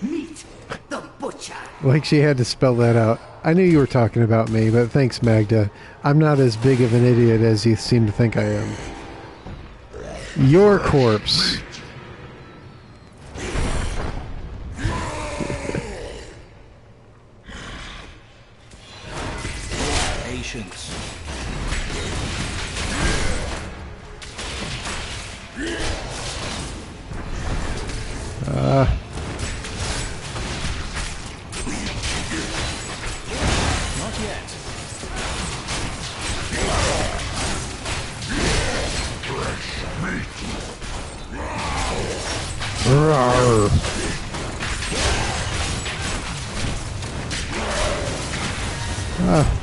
Meet the butcher. Like she had to spell that out. I knew you were talking about me, but thanks, Magda. I'm not as big of an idiot as you seem to think I am. Your corpse. Patience. Not yet. Rawr. Ah.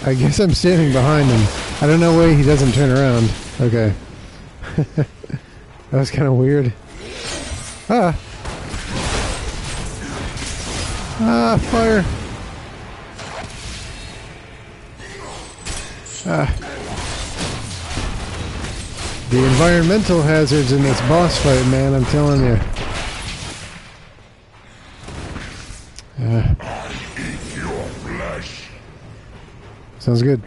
I guess I'm standing behind him. I don't know why he doesn't turn around. Okay. That was kind of weird. Ah. Ah, fire. Ah. The environmental hazards in this boss fight, man, I'm telling you. Sounds good.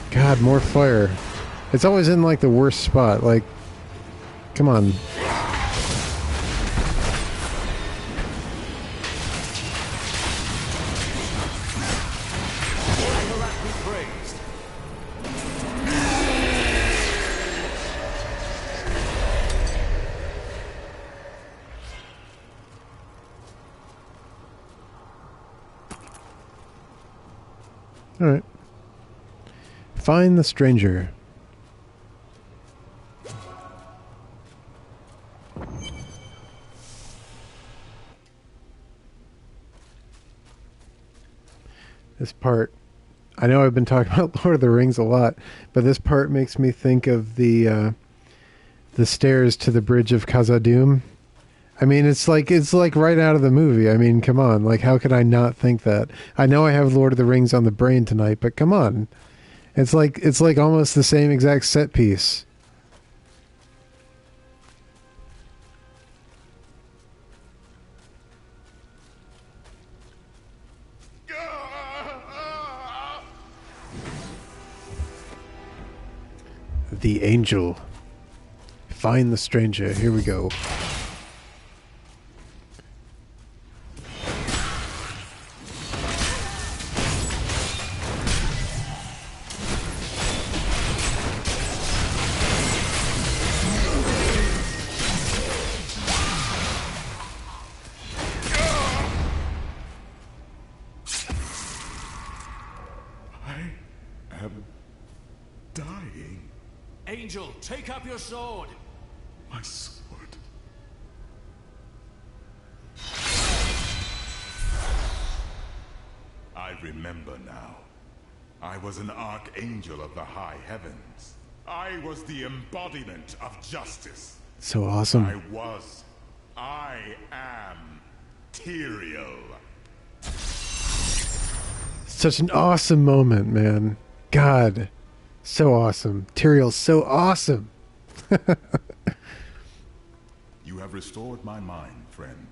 God, more fire. It's always in like the worst spot. Like, come on. All right. Find the stranger. This part, I know I've been talking about Lord of the Rings a lot, but this part makes me think of the stairs to the bridge of Khazad-dûm. I mean, it's like right out of the movie. I mean, come on. Like, how could I not think that? I know I have Lord of the Rings on the brain tonight, but come on. It's like almost the same exact set piece. The angel. find the stranger. Here we go. Dying. Angel, take up your sword. My sword. I remember now. I was an archangel of the high heavens. I was the embodiment of justice. So awesome. I am Tyrael. Such an awesome moment, man. God. So awesome. Tyrael's so awesome. You have restored my mind, friend.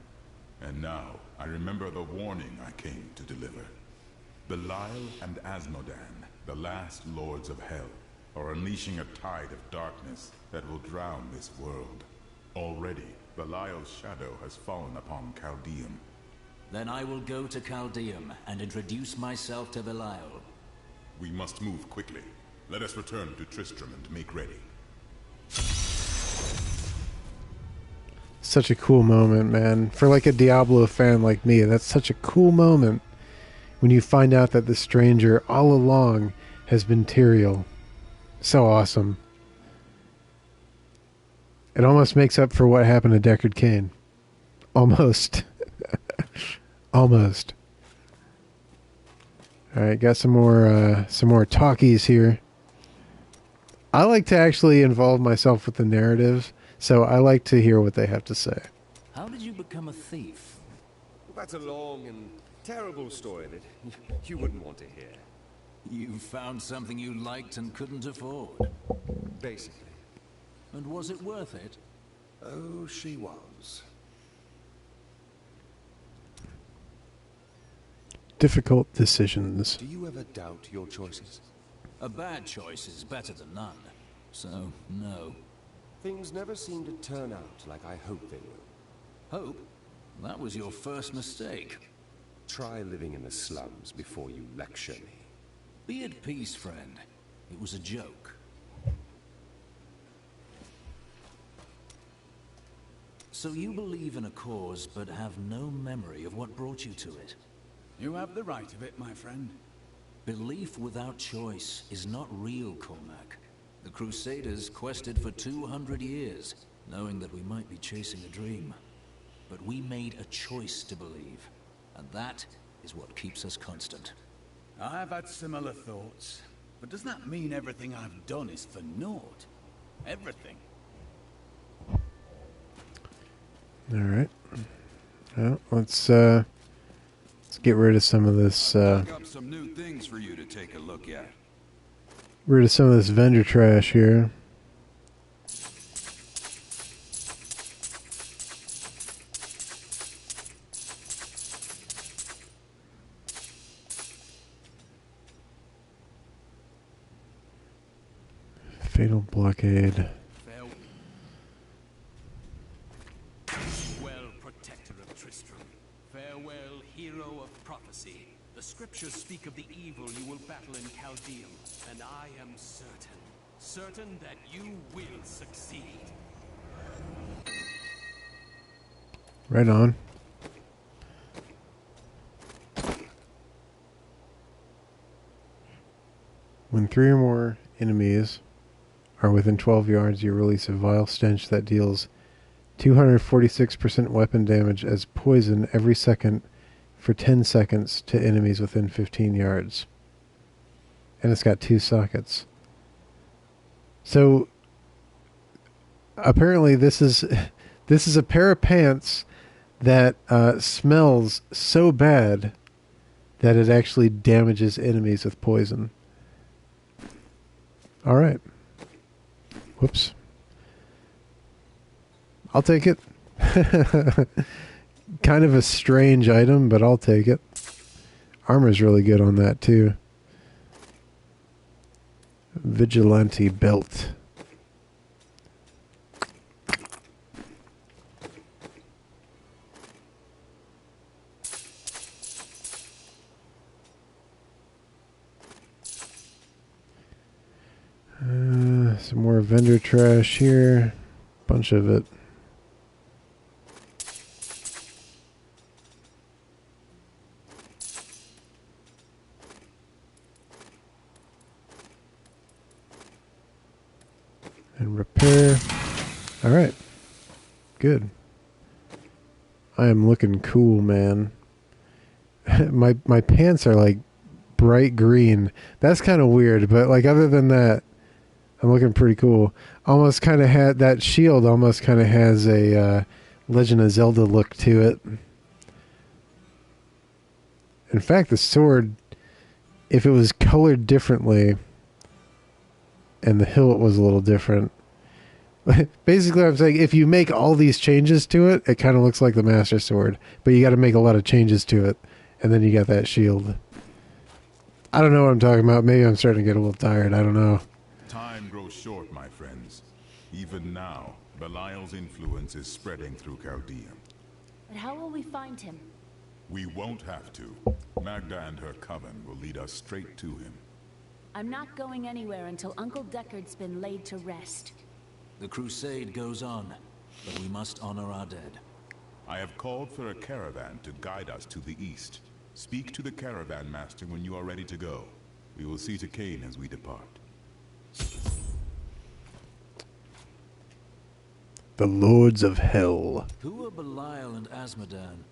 And now, I remember the warning I came to deliver. Belial and Asmodan, the last lords of hell, are unleashing a tide of darkness that will drown this world. Already, Belial's shadow has fallen upon Caldeum. Then I will go to Caldeum and introduce myself to Belial. We must move quickly. Let us return to Tristram and make ready. Such a cool moment, man. For like a Diablo fan like me, that's such a cool moment when you find out that the stranger all along has been Tyrael. So awesome. It almost makes up for what happened to Deckard Cain. Almost. Almost. Alright, got some more talkies here. I like to actually involve myself with the narrative, so I like to hear what they have to say. How did you become a thief? That's a long and terrible story that you wouldn't want to hear. You found something you liked and couldn't afford. Basically. And was it worth it? Oh, she was. Difficult decisions. Do you ever doubt your choices? A bad choice is better than none. So, no. Things never seem to turn out like I hoped they will. Hope? That was your first mistake. Try living in the slums before you lecture me. Be at peace, friend. It was a joke. So you believe in a cause, but have no memory of what brought you to it. You have the right of it, my friend. Belief without choice is not real, Cormac. The Crusaders quested for 200 years, knowing that we might be chasing a dream. But we made a choice to believe, and that is what keeps us constant. I've had similar thoughts, but does that mean everything I've done is for naught? Everything. Alright. Well, let's get rid of some of this, I've got some new things for you to take a look at. rid of some of this vendor trash here. Fatal blockade. Farewell, protector of Tristram. Farewell, hero of prophecy. The scriptures speak of the evil you will battle in Caldeum, and I am certain that you will succeed. Right on. When 3 or more enemies are within 12 yards, you release a vile stench that deals 246% weapon damage as poison every second for 10 seconds to enemies within 15 yards. And it's got 2 sockets. So apparently this is a pair of pants that smells so bad that it actually damages enemies with poison. All right. Whoops. I'll take it. Kind of a strange item, but I'll take it. Armor's really good on that too. Vigilante belt. Some more vendor trash here. Bunch of it. And repair. Alright. Good. I am looking cool, man. my pants are like bright green. That's kind of weird, but like other than that, I'm looking pretty cool. Almost kind of had that shield. Almost kind of has a Legend of Zelda look to it. In fact, the sword, if it was colored differently, and the hilt was a little different. Basically, I'm saying if you make all these changes to it, it kind of looks like the Master Sword. But you got to make a lot of changes to it, and then you got that shield. I don't know what I'm talking about. Maybe I'm starting to get a little tired. I don't know. Time grows short, my friends. Even now, Belial's influence is spreading through Chaldea. But how will we find him? We won't have to. Magda and her coven will lead us straight to him. I'm not going anywhere until Uncle Deckard's been laid to rest. The crusade goes on, but we must honor our dead. I have called for a caravan to guide us to the east. Speak to the caravan master when you are ready to go. We will see to Cain as we depart. The Lords of Hell. Who are Belial and Asmodan?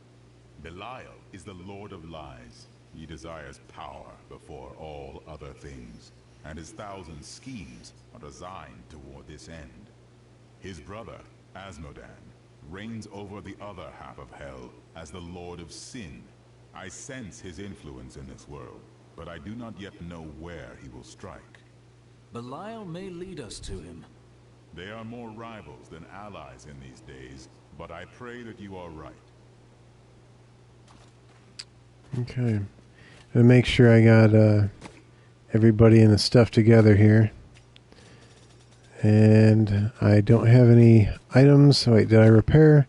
Belial is the Lord of Lies. He desires power before all other things, and his thousand schemes are designed toward this end. His brother, Asmodan, reigns over the other half of Hell as the Lord of Sin. I sense his influence in this world, but I do not yet know where he will strike. Belial may lead us to him. They are more rivals than allies in these days, but I pray that you are right. Okay. Gonna make sure I got everybody and the stuff together here. And I don't have any items. Wait, did I repair?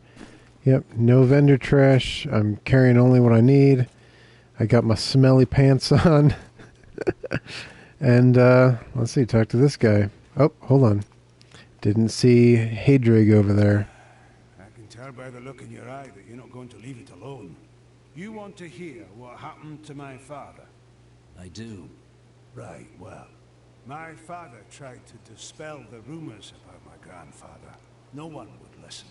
Yep, no vendor trash. I'm carrying only what I need. I got my smelly pants on. And let's see, talk to this guy. Oh, hold on. Didn't see Hadrig over there. I can tell by the look in your eye that you're not going to leave it alone. You want to hear what happened to my father? I do. Right, well, my father tried to dispel the rumors about my grandfather. No one would listen.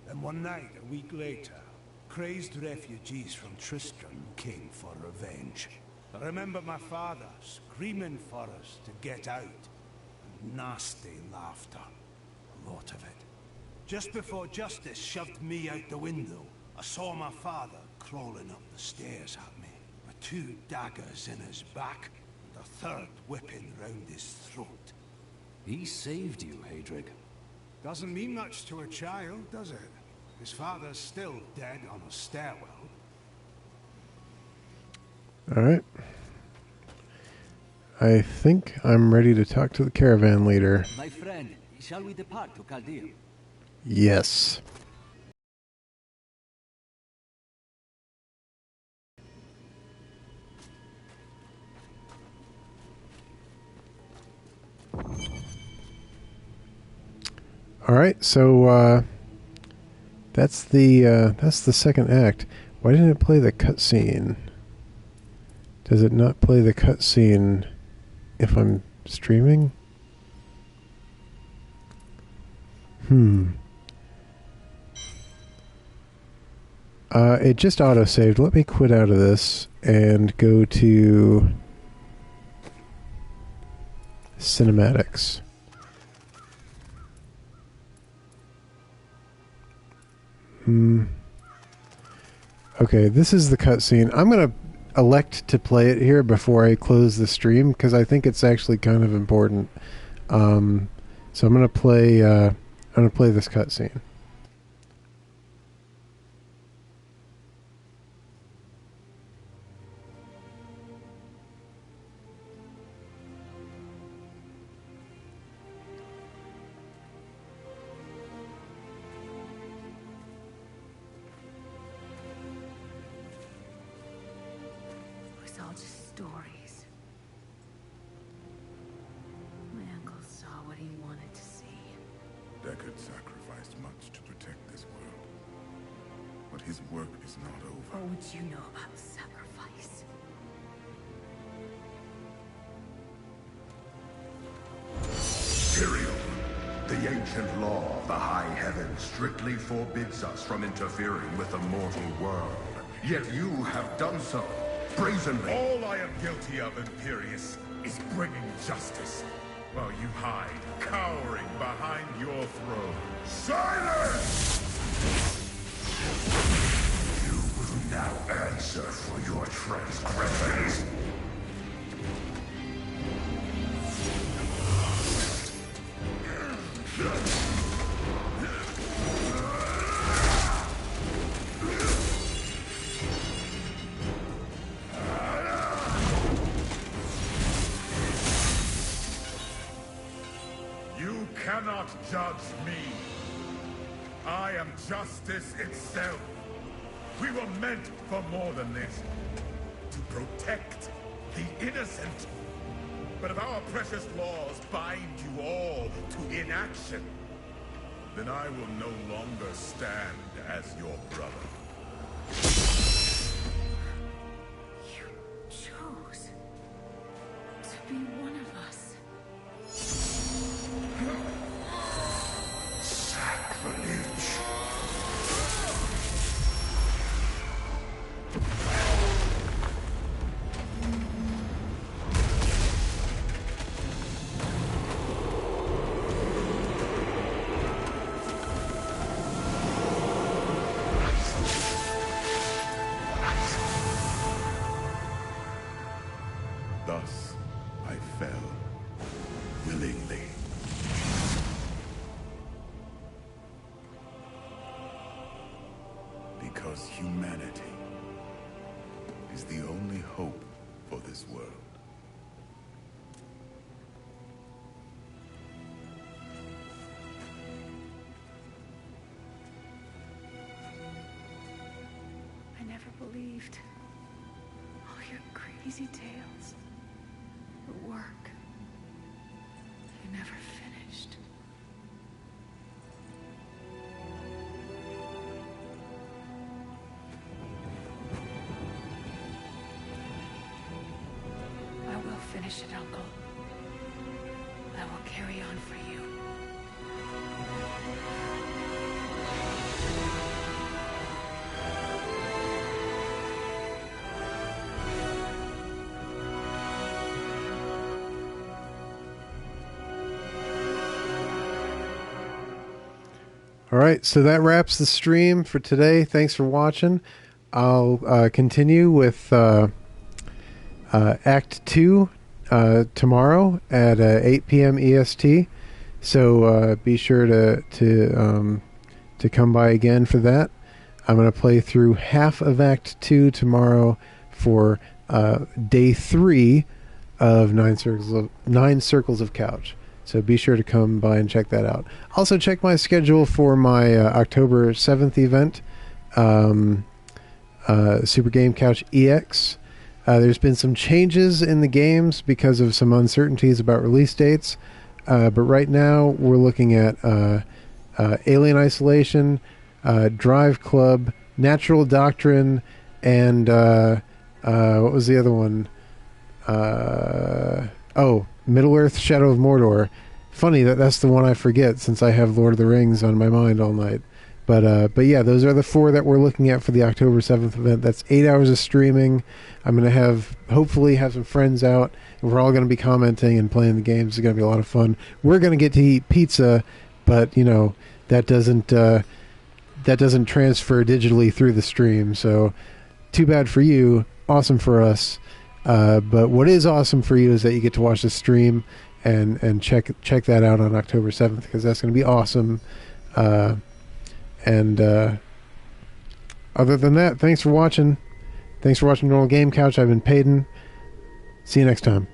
Then one night, a week later, crazed refugees from Tristram came for revenge. I remember my father screaming for us to get out. And nasty laughter. A lot of it. Just before justice shoved me out the window, I saw my father crawling up the stairs at me, with 2 daggers in his back, and a third whipping round his throat. He saved you, Hadrig. Doesn't mean much to a child, does it? His father's still dead on a stairwell. Alright. I think I'm ready to talk to the caravan leader. My friend, shall we depart to Chaldea? Yes. Alright, so that's the second act. Why didn't it play the cutscene? Does it not play the cutscene if I'm streaming? It just auto-saved. Let me quit out of this and go to cinematics. Okay, this is the cutscene. I'm going to elect to play it here before I close the stream because I think it's actually kind of important. So I'm going to play. I'm going to play this cutscene. It was all just stories. My uncle saw what he wanted sacrificed much to protect this world. But his work is not over. What would you know about sacrifice? Tyrael, the ancient law of the high heavens strictly forbids us from interfering with the mortal world. Yet you have done so, brazenly. All I am guilty of, Imperius, is bringing justice, while you hide, cowering behind your throne. Silence! You will now answer for your transgressions. You cannot judge me. I am justice itself. We were meant for more than this. To protect the innocent. But if our precious laws bind you all to inaction, then I will no longer stand as your brother. You chose to be one of us. Sacrilege. Thus, I fell willingly. Because humanity is the only hope for this world. I never believed all your crazy tales. The work. You never finished. I will finish it, Uncle. I will carry on for you. All right, so that wraps the stream for today. Thanks for watching. I'll continue with Act 2 tomorrow at 8 p.m. EST. So be sure to come by again for that. I'm going to play through half of Act 2 tomorrow for day 3 of Nine Circles of Couch. So be sure to come by and check that out. Also check my schedule for my October 7th event, Super Game Couch EX. There's been some changes in the games because of some uncertainties about release dates. But right now we're looking at Alien Isolation, Drive Club, Natural Doctrine, and what was the other one? Middle-earth Shadow of Mordor. Funny that's the one I forget since I have Lord of the Rings on my mind all night. But yeah, those are the 4 that we're looking at for the October 7th event. That's 8 hours of streaming. I'm going to hopefully have some friends out, and we're all going to be commenting and playing the games. It's going to be a lot of fun. We're going to get to eat pizza, but that doesn't transfer digitally through the stream. So too bad for you. Awesome for us. But what is awesome for you is that you get to watch the stream and check that out on October 7th, because that's going to be awesome. And other than that, thanks for watching. Thanks for watching Normal Game Couch. I've been Payton. See you next time.